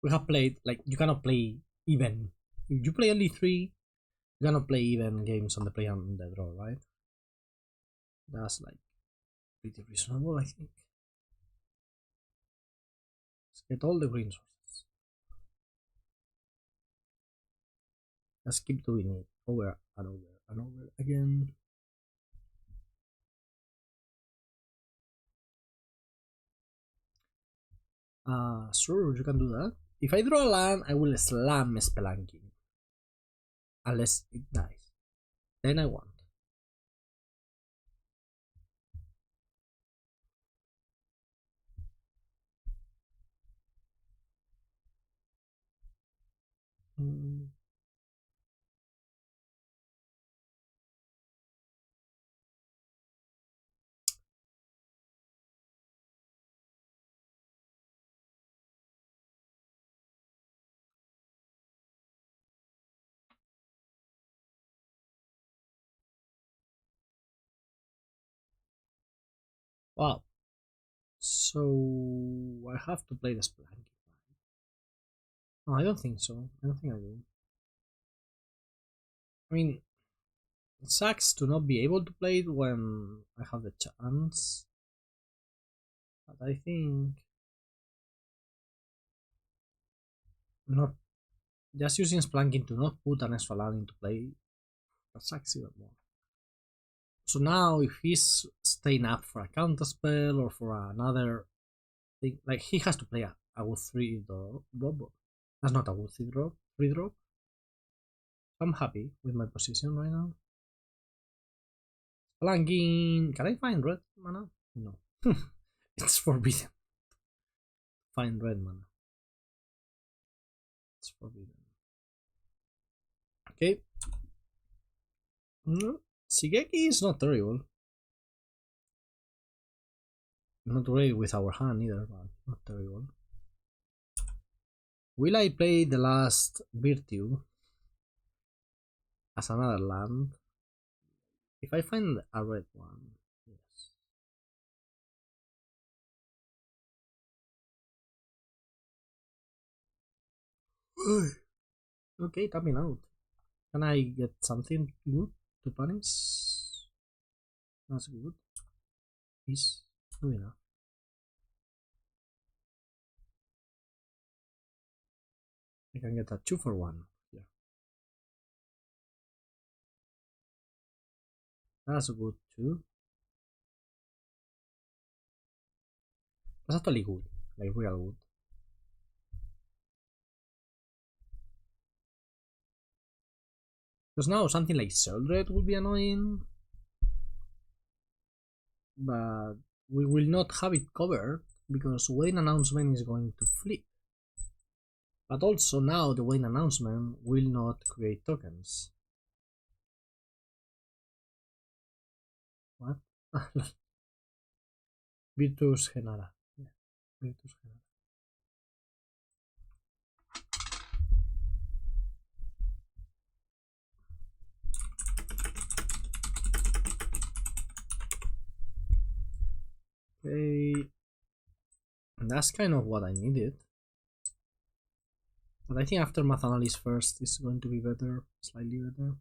We have played, like, you cannot play even. If you play only 3, you cannot play even games on the play and the draw, right? That's like pretty reasonable, I think. Let's get all the green sources. Let's keep doing it over and over and over again. Sure, you can do that. If I draw a land, I will slam Spelunking. Unless it dies. Then I want. Wow. So I have to play the Spelunking. No, I don't think so. I don't think I do. I mean, it sucks to not be able to play it when I have the chance. But I think not just using Spelunking to not put an extra land into play, that sucks even more. So now if he's staying up for a counter spell or for another thing, like he has to play a good 3 drop. That's not a good 3 drop. I'm happy with my position right now. Spelunking, can I find red mana? No. It's forbidden. Find red mana. It's forbidden. Okay. Shigeki is not terrible. Not great with our hand either, but not terrible. Will I play the last Virtue as another land? If I find a red one, yes. Okay, tapping out. Can I get something good to punish? That's good. Is good enough. I can get a 2 for 1 here. That's good too. That's actually good, like real good. Because now something like Sheldred will be annoying, but we will not have it covered because wedding announcement is going to flip. But also now the wedding announcement will not create tokens. What? Virtus Jenara. Yeah, Virtus Jenara. Okay, and that's kind of what I needed. But I think Aftermath Analyst first is going to be better, slightly better.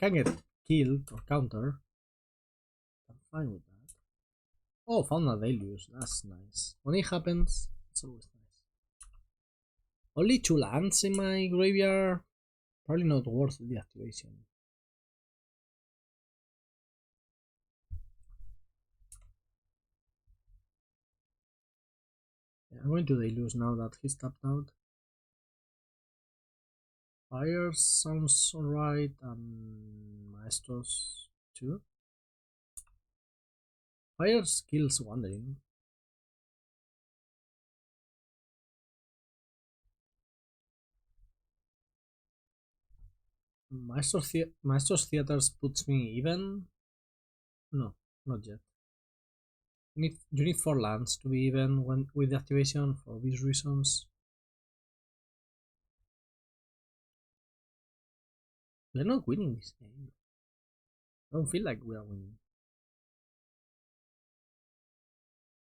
Can get killed or counter. I'm fine with that. Oh, found a deluge. That's nice. When it happens, it's always nice. Only 2 lands in my graveyard. Probably not worth the activation. Yeah, I'm going to deluge now that he's tapped out. Fire sounds alright, and Maestros too. Fire kills Wandering. Maestros Theaters puts me even. No, not yet. You need 4 lands to be even when with the activation for these reasons. We're not winning this game. I don't feel like we are winning.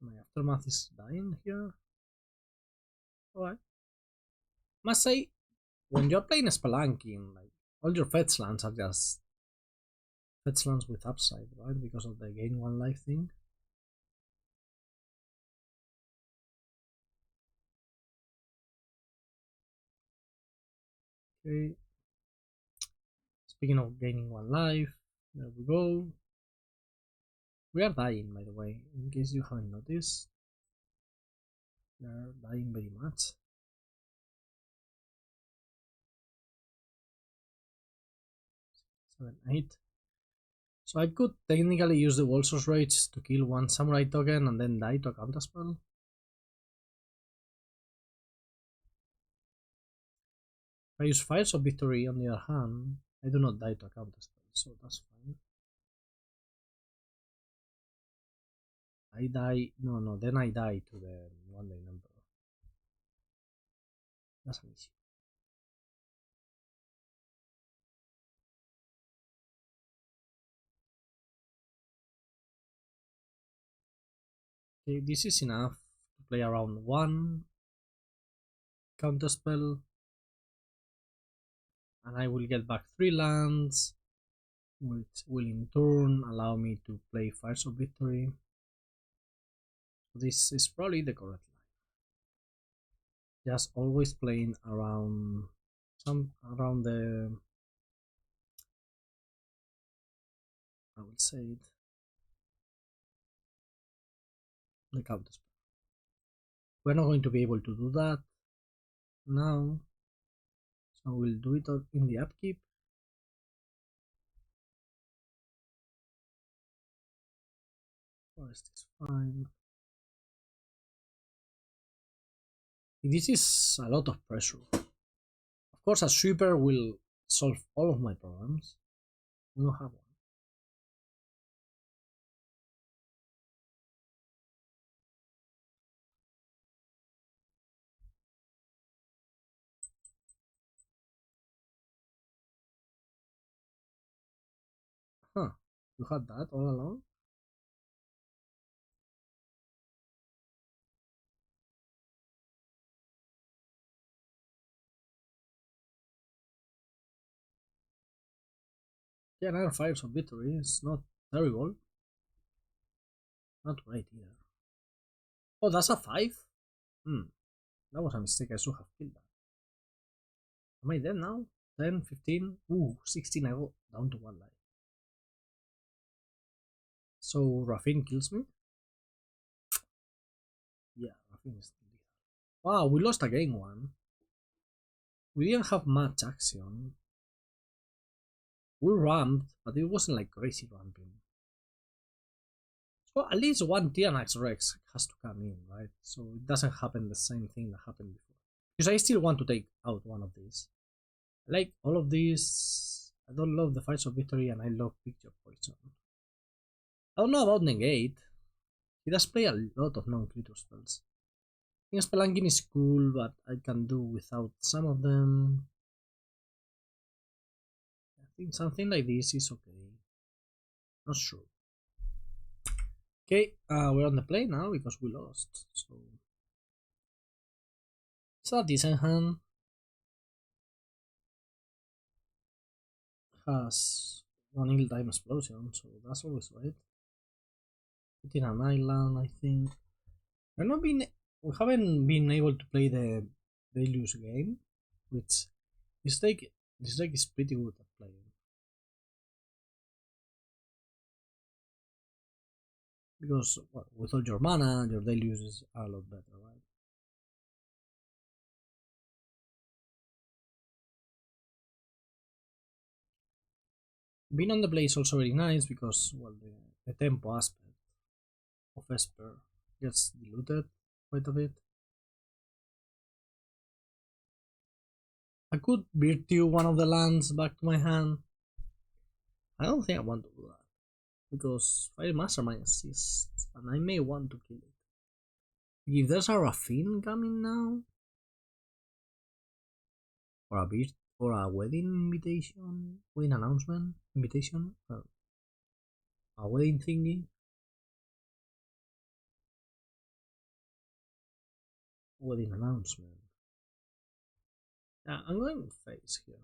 My Aftermath is dying here. Alright. Must say, when you're playing Spelunking, like, all your fetch lands are just fetch lands with upside, right? Because of the gain 1 life thing. Okay. Speaking of gaining 1 life, there we go. We are dying, by the way, in case you haven't noticed. We are dying very much. 7, 8. So I could technically use the Worldsoul Rage to kill 1 Samurai token and then die to a counterspell. If I use Fires of Victory on the other hand, I do not die to a counterspell, so that's fine. I die, no, then I die to the Wandering Emperor. That's an issue. Okay, this is enough to play around 1 counterspell, and I will get back 3 lands, which will in turn allow me to play Fires of Victory. This is probably the correct line. Just always playing around the, I would say it, the counterspell. We're not going to be able to do that now, so we'll do it in the upkeep. Forest is fine. This is a lot of pressure. Of course, a sweeper will solve all of my problems. We don't have one. Huh, you had that all along? Yeah, another Fires of Victory is not terrible. Not great either. Oh, that's a 5? That was a mistake, I should have killed that. Am I dead now? 10, 15? Ooh, 16, I go down to 1 life. So Rafin kills me? Yeah, Rafin is still lethal. Wow, we lost again one. We didn't have much action. We ramped, but it wasn't like crazy ramping. So at least one Tyrranax Rex has to come in, right? So it doesn't happen the same thing that happened before. Because I still want to take out one of these. I like all of these. I don't love the Fights of Victory and I love Picture Poison. I don't know about Negate. He does play a lot of non-creature spells. I think Spelunking is cool, but I can do without some of them. I think something like this is okay. Not sure. Okay, we're on the play now because we lost. So it's a decent hand. Has one ill-time explosion, so that's always right. Putting an island, I think. We haven't been able to play the Deluge game, which this deck is pretty good at playing. Because well, with all your mana, your Deluges are a lot better, right? Being on the play is also very nice because well the tempo aspect of Esper gets diluted quite a bit. I could virtue one of the lands back to my hand. I don't think I want to do that because Fire Mastermind assists and I may want to kill it. If there's a Rafin coming now, or a beast, or a wedding invitation, wedding announcement invitation, a wedding thingy, wedding announcement. Yeah, I'm going face here.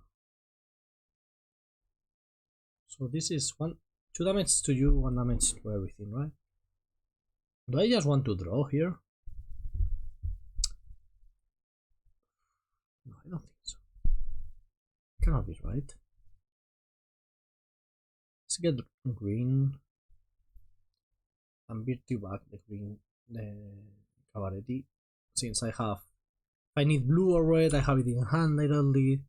So this is 2 damage to you, 1 damage to everything, right? Do I just want to draw here? No, I don't think so. Cannot be right. Let's get green and virtue back the green, the Cabaretti. Since I need blue or red, I have it in hand directly.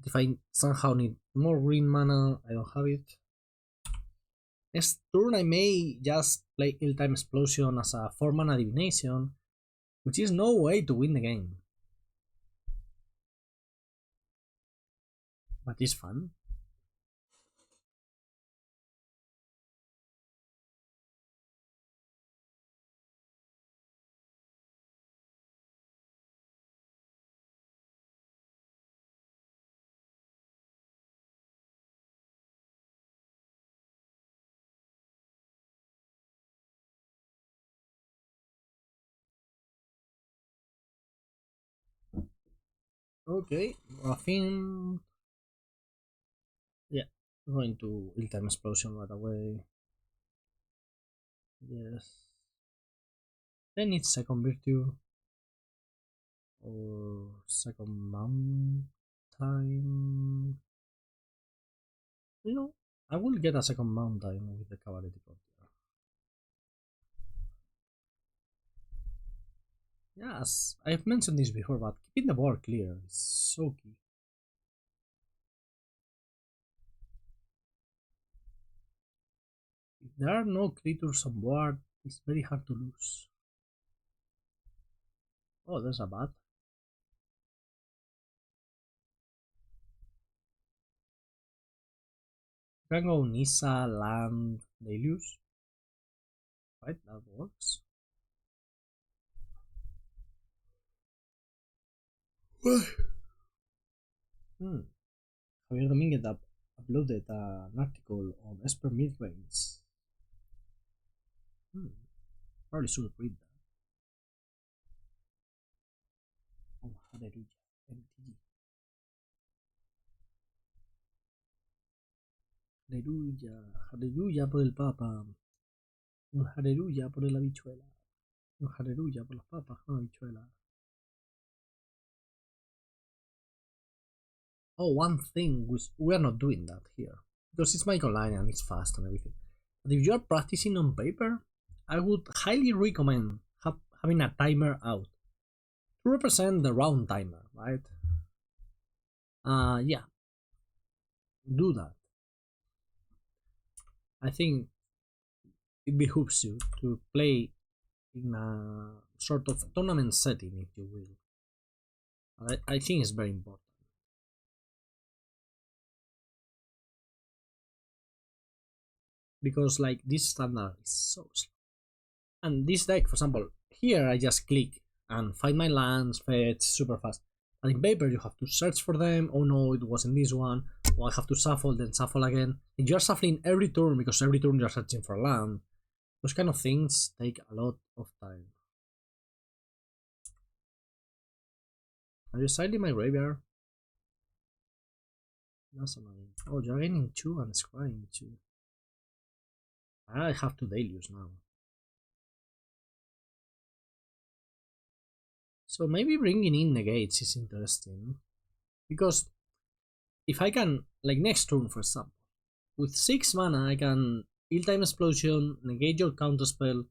If I somehow need more green mana, I don't have it. Next turn I may just play Ill-Time Explosion as a 4 mana divination, which is no way to win the game. But it's fun. Okay, Rafin. Yeah, I'm going to Ill-Time Explosion right away. Yes. Then it's second virtue. Or second mountain. You know, I will get a second mountain with the Cabaretti Courtyard. Yes, I've mentioned this before, but keeping the board clear is so key. If there are no creatures on board, it's very hard to lose. Oh, there's a bat. You can go Nissa, land, Deluge. Right, that works. Javier Dominguez uploaded an article on Esper Midrange. Probably should read that. Oh, hallelujah. MTG. Aleluya, aleluya por el Papa. Un aleluya por la habichuela. Un aleluya por los papas con habichuela. Oh, one thing, which we are not doing that here. Because it's Make Online and it's fast and everything. But if you are practicing on paper, I would highly recommend having a timer out to represent the round timer, right? Yeah, do that. I think it behooves you to play in a sort of tournament setting, if you will. I think it's very important. Because like this standard is so slow. And this deck, for example, here I just click and find my lands, fetch super fast. But in paper you have to search for them. Oh no, it wasn't this one. Or I have to shuffle, then shuffle again. And you're shuffling every turn because every turn you're searching for land. Those kind of things take a lot of time. Are you siding my graveyard? That's annoying. Oh, you're gaining 2 and scrying 2. I have to deluge now. So maybe bringing in negates is interesting. Because if I can, like next turn for example, with 6 mana I can Ill-Time Explosion, negate your counterspell,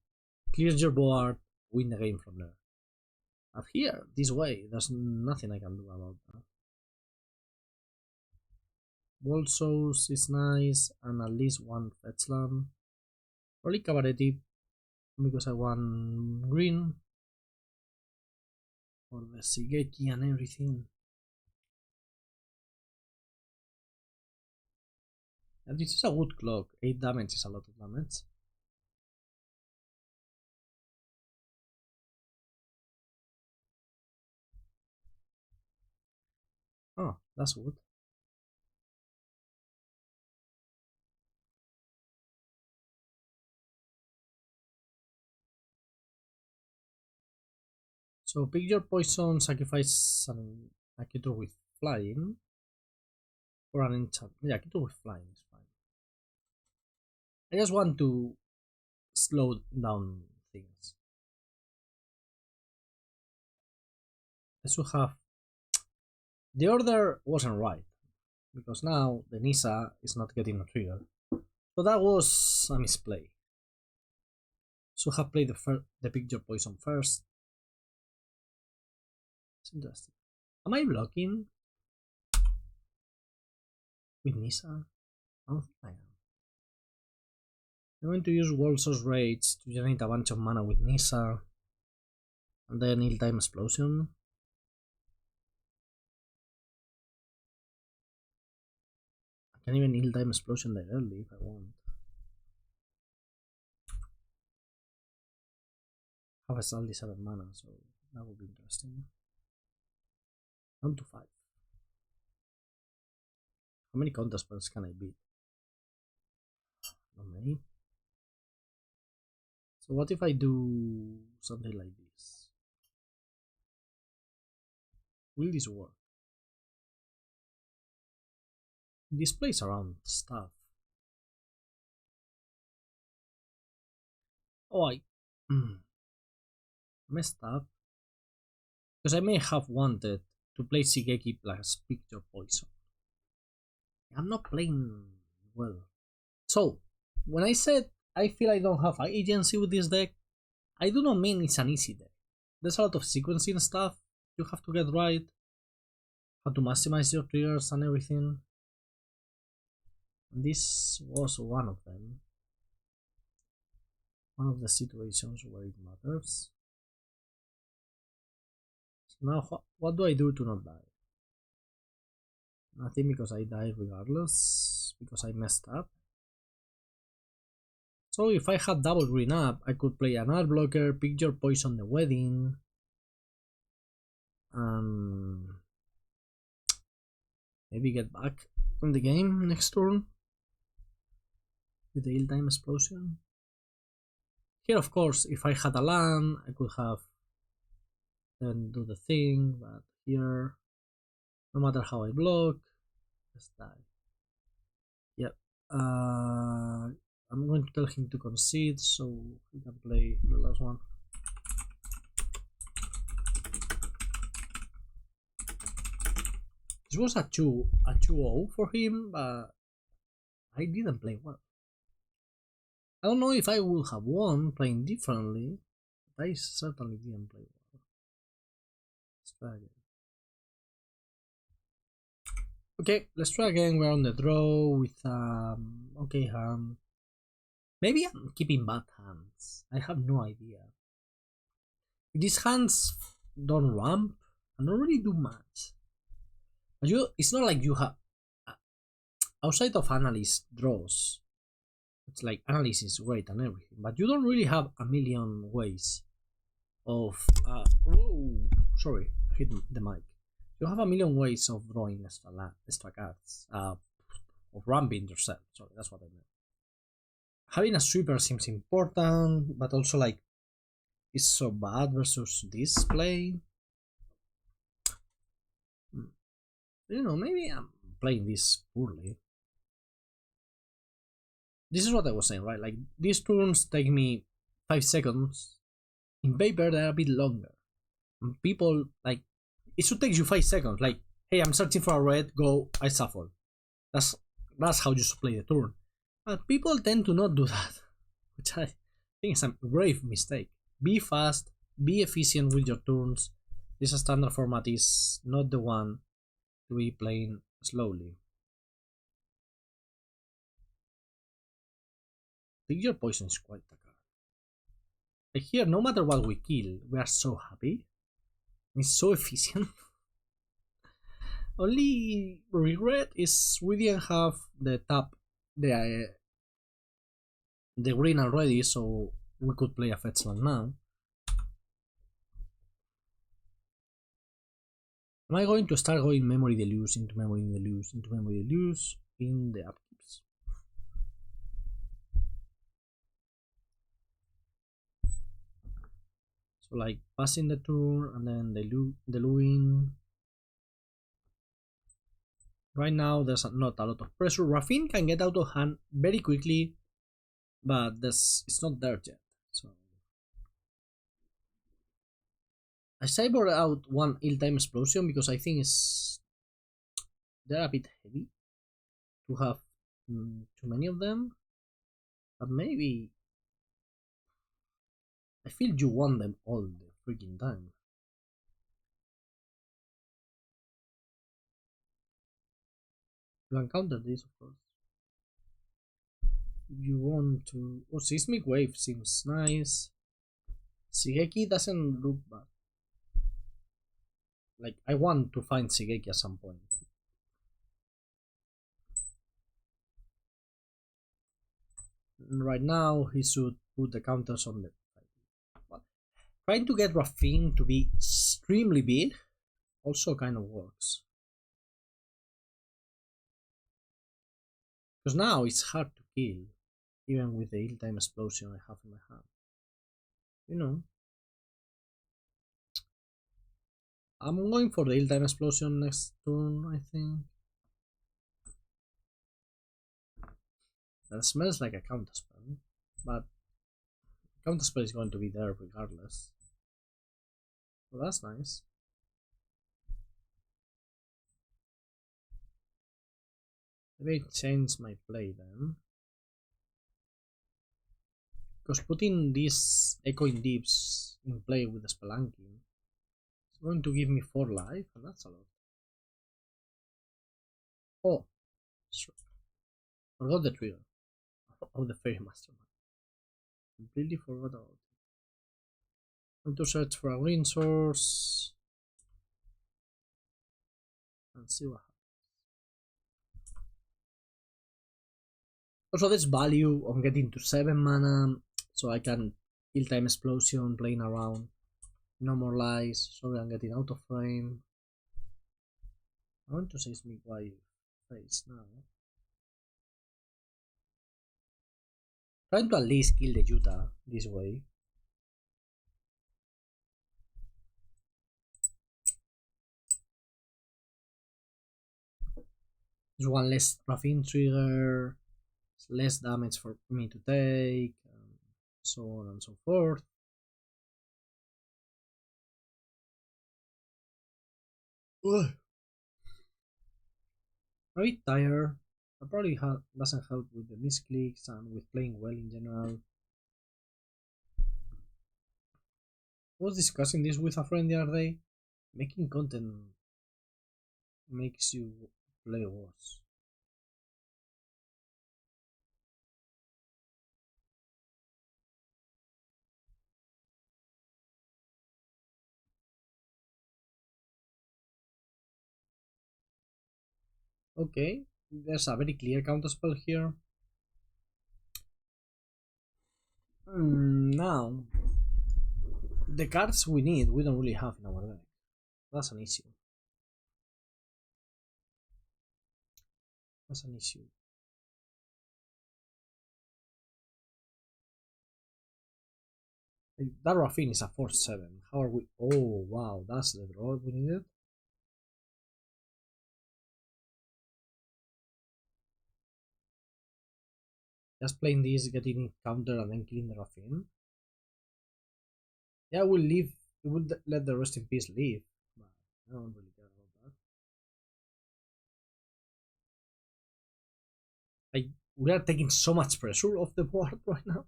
clear your board, win the game from there. But here, this way, there's nothing I can do about that. Worldsoul is nice, and at least one fetch land. Probably Cabaretti, because I want green. For the Shigeki and everything. And this is a good clock, 8 damage is a lot of damage. Oh, that's good. So pick your poison, sacrifice a creature with flying. Or an enchant. Yeah, creature with flying is fine. I just want to slow down things. I should have. The order wasn't right. Because now the Nissa is not getting a trigger. So that was a misplay. Should have played the picture poison first. It's interesting. Am I blocking with Nissa? I don't think I am. I'm going to use Worldsoul's Rage to generate a bunch of mana with Nissa. And then Ill-Time Explosion. I can even Ill-Time Explosion there early if I want. Have a salty 7 mana, so that would be interesting. Down to 5. How many counter spells can I beat? Not many. So what if I do something like this? Will this work? This plays around stuff. Oh, I messed up. Because I may have wanted to play Shigeki plus Picture Poison. I'm not playing well. So, when I said I feel I don't have agency with this deck, I do not mean it's an easy deck. There's a lot of sequencing stuff you have to get right, how to maximize your triggers and everything. And this was one of them. One of the situations where it matters. So now, what do I do to not die? Nothing, because I die regardless, because I messed up. So if I had double green up, I could play an art blocker, pick your poison the wedding, and maybe get back in the game next turn with the Ill-Time Explosion. Here, of course, if I had a land, I could have then do the thing, but here, no matter how I block, just die. Yep. I'm going to tell him to concede so he can play the last one. This was a 2-0 for him, but I didn't play well. I don't know if I would have won playing differently, but I certainly didn't play well. Let's try again. Okay, let's try again. We're on the draw with okay hand. Maybe I'm keeping bad hands. I have no idea. These hands don't ramp and don't really do much. But it's not like you have outside of analyst draws. It's like analysis is great and everything, but you don't really have a million ways of whoa, sorry, I hit the mic. You have a million ways of drawing extra cards, of ramping yourself. Sorry, that's what I meant. Having a sweeper seems important, but also like it's so bad versus this play. You know, maybe I'm playing this poorly. This is what I was saying, right? Like these turns take me 5 seconds. In paper, they're a bit longer. And people like it should take you 5 seconds. Like, hey, I'm searching for a red. Go, I shuffle. That's how you should play the turn. But people tend to not do that, which I think is a grave mistake. Be fast, be efficient with your turns. This standard format is not the one to be playing slowly. I think your poison is quite a card. Like here, no matter what we kill, we are so happy. It's so efficient. Only regret is we didn't have the green already, so we could play a fetch land now. Am I going to start going Memory Deluge into Memory Deluge into Memory Deluge in the upkeeps? So like passing the turn and then deluing. Right now there's not a lot of pressure. Raffine can get out of hand very quickly, but it's not there yet. So I cyber out one ill-time explosion because I think they're a bit heavy to have too many of them. But maybe I feel you want them all the freaking time. You can counter this, of course. You want to... Oh, Seismic Wave seems nice. Shigeki doesn't look bad. Like, I want to find Shigeki at some point. Right now, he should put the counters on the... But trying to get Raffine to be extremely big also kind of works. Because now it's hard to kill, even with the ill-time explosion I have in my hand. You know. I'm going for the ill-time explosion next turn, I think. That smells like a counterspell, but counterspell is going to be there regardless. So that's nice. Maybe change my play then. Because putting these echoing deeps in play with the Spelunking is going to give me 4 life, and that's a lot. Oh, sure. Forgot the trigger of the Fairy Mastermind. Completely forgot about it. I'm to search for a green source and see what happens. Also, there's value on getting to 7 mana, so I can ill-time explosion playing around. No more lies. Sorry, I'm getting out of frame. I want to Seismic Wave face now. Trying to at least kill the Utah this way. There's one less Raffine trigger, less damage for me to take, and so on and so forth. Ugh. a bit tired. That probably doesn't help with the misclicks and with playing well in general. I was discussing this with a friend the other day. Making content makes you play worse. Okay, there's a very clear counterspell here. Now, the cards we need, we don't really have in our deck. That's an issue. That's an issue. That Raffin is a 4/7. How are we? Oh, wow, that's the draw we needed. Just playing this, getting counter, and then killing the Raffin. Yeah, we'll leave. We would let the rest in peace leave. But I don't really care about that. Like, we are taking so much pressure off the board right now.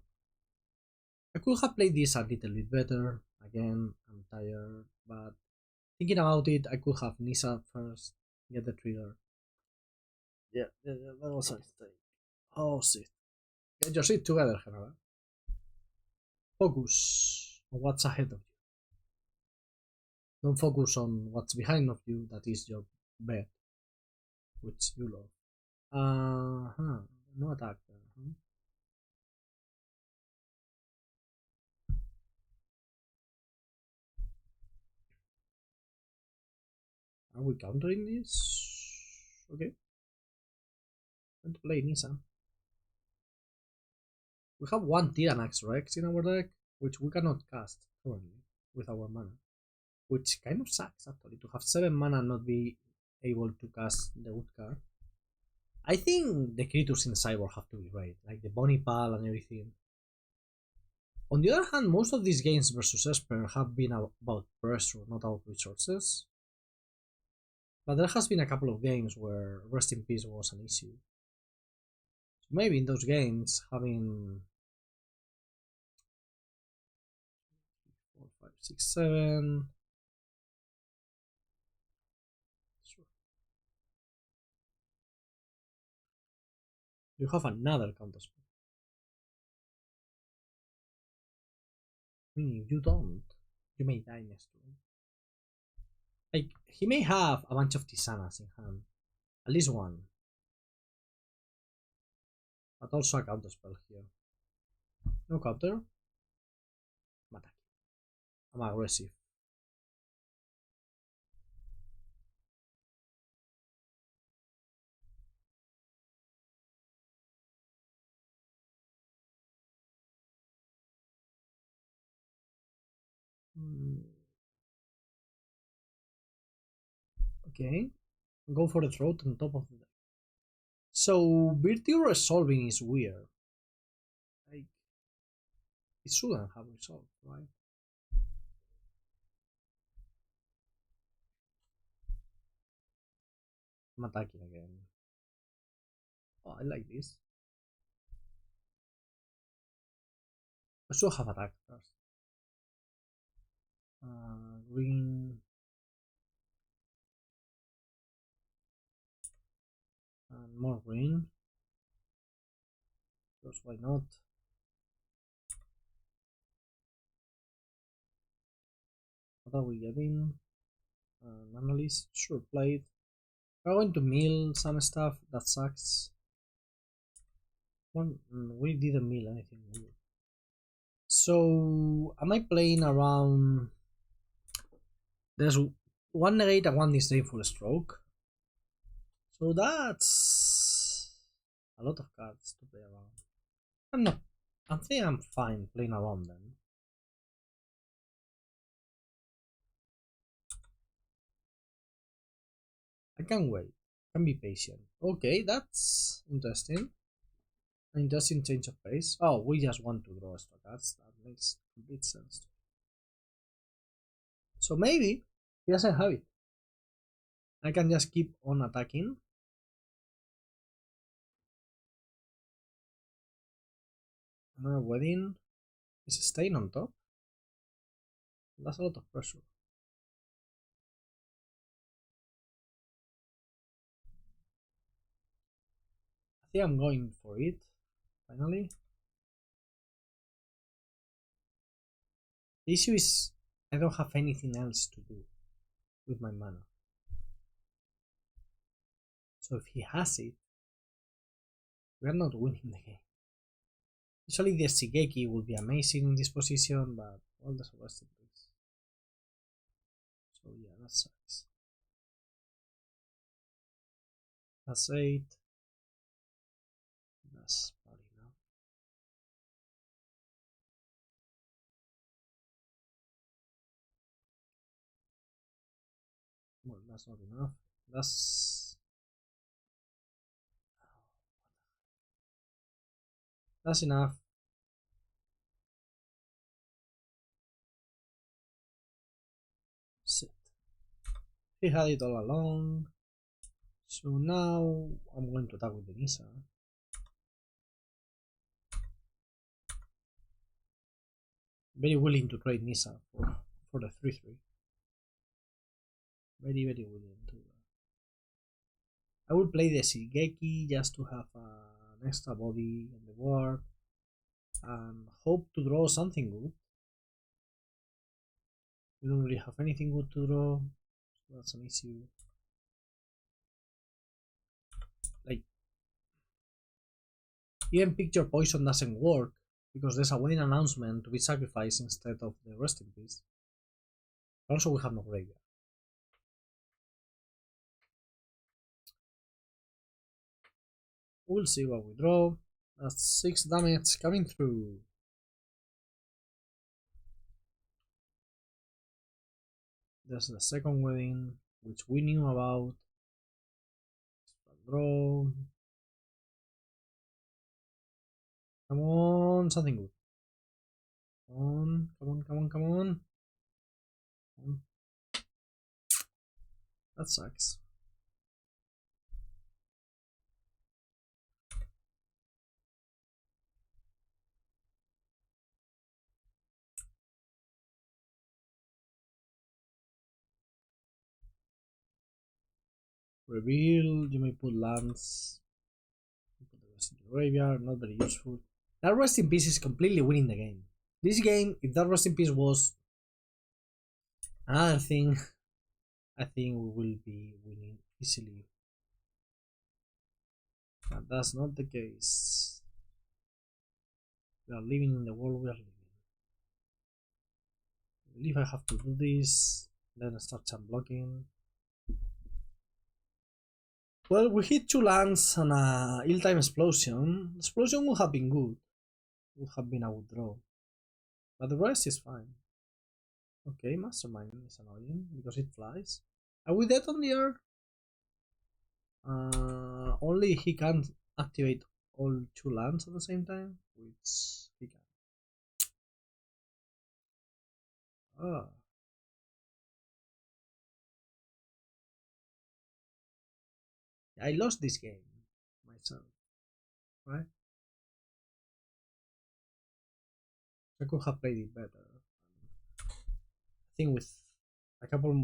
I could have played this a little bit better. Again, I'm tired, but thinking about it, I could have Nissa first, get the trigger. Yeah, that was a mistake. Oh, shit. Get your shit together, General. Focus on what's ahead of you. Don't focus on what's behind of you, that is your bed, which you love. Uh-huh. No attack there. Huh? Are we countering this? Okay. Going to play Nissa. We have one Tyrranax Rex in our deck, which we cannot cast currently with our mana. Which kind of sucks actually, to have 7 mana and not be able to cast the wood card. I think the creatures in Cyborg have to be right, like the Bonnie Pal and everything. On the other hand, most of these games versus Esper have been about pressure, not about resources. But there has been a couple of games where Rest in Peace was an issue. So maybe in those games, having 4, 5, 6, 7. Sure. You have another counterspell. I mean, if you don't, you may die next turn. Like, he may have a bunch of Tisanas in hand. At least one. But also a counterspell here. No counter. I'm attacking. I'm aggressive. Okay. Go for the throat on top of the deck. So, Virtue resolving is weird. Like, it shouldn't have resolved, right? I'm attacking again. Oh, I like this. I should have attacked first. Green. And more green. Because why not? What are we getting? Analyst. Sure, played. We're going to mill some stuff. That sucks. We didn't mill anything weird. So, am I playing around? There's one negate and one disdainful stroke. So that's a lot of cards to play around. I'm not. I think I'm fine playing around them. I can wait. Can be patient. Okay, that's interesting. An interesting change of pace. Oh, we just want to draw extra cards. That makes complete sense. So maybe he doesn't have it. I can just keep on attacking. Another wedding is staying on top. That's a lot of pressure. I think I'm going for it, finally. The issue is I don't have anything else to do with my mana. So if he has it, we are not winning the game. Usually the Shigeki would be amazing in this position, but all the rest of this. So yeah, that sucks. That's 8. That's probably enough. Well, that's not enough. That's enough. Sit. He had it all along. So now I'm going to attack with the Nissa. Very willing to trade Nissa for the 3-3. Very willing to. I will play the Shigeki just to have an extra body on the board and hope to draw something good. We don't really have anything good to draw, so that's an issue. Like, even Picture Poison doesn't work because there's a wedding announcement to be sacrificed instead of the Rest in Peace. Also, we have no graveyard. We'll see what we draw. That's 6 damage coming through. There's the second wedding, which we knew about. Draw. Come on, something good. Come on. That sucks. Reveal, you may put lands. Put the rest in the graveyard, not very useful. That Rest in Peace is completely winning the game. This game, if that Rest in Peace was another thing, I think we will be winning easily. But that's not the case. We are living in the world we are living. I believe I have to do this, then I start jump blocking. Well, we hit 2 lands and a ill-time explosion. Explosion would have been good. Would have been a good draw. But the rest is fine. Okay, Mastermind is annoying because it flies. Are we dead on the air? Only he can't activate all 2 lands at the same time, which he can. Ah. I lost this game myself, right? I could have played it better. I think with a couple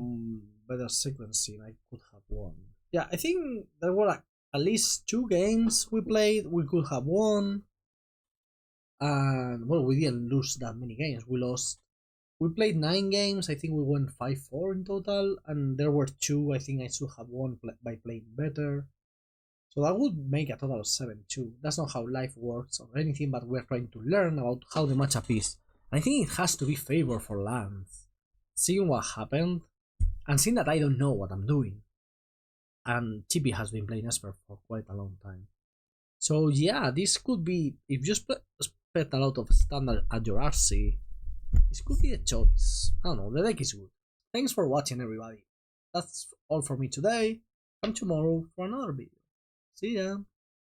better sequencing, I could have won. Yeah, I think there were at least 2 games we played, we could have won. And, well, we didn't lose that many games. We played 9 games, I think we won 5-4 in total, and there were 2 I think I should have won by playing better. So that would make a total of 7-2. That's not how life works or anything, but we're trying to learn about how the matchup is. And I think it has to be favor for lands. Seeing what happened, and seeing that I don't know what I'm doing. And Chippy has been playing Esper for quite a long time. So yeah, this could be, if you spent a lot of standard at your RC, this could be a choice. I don't know, the deck is good. Thanks for watching, everybody. That's all for me today. Come tomorrow for another video. See ya!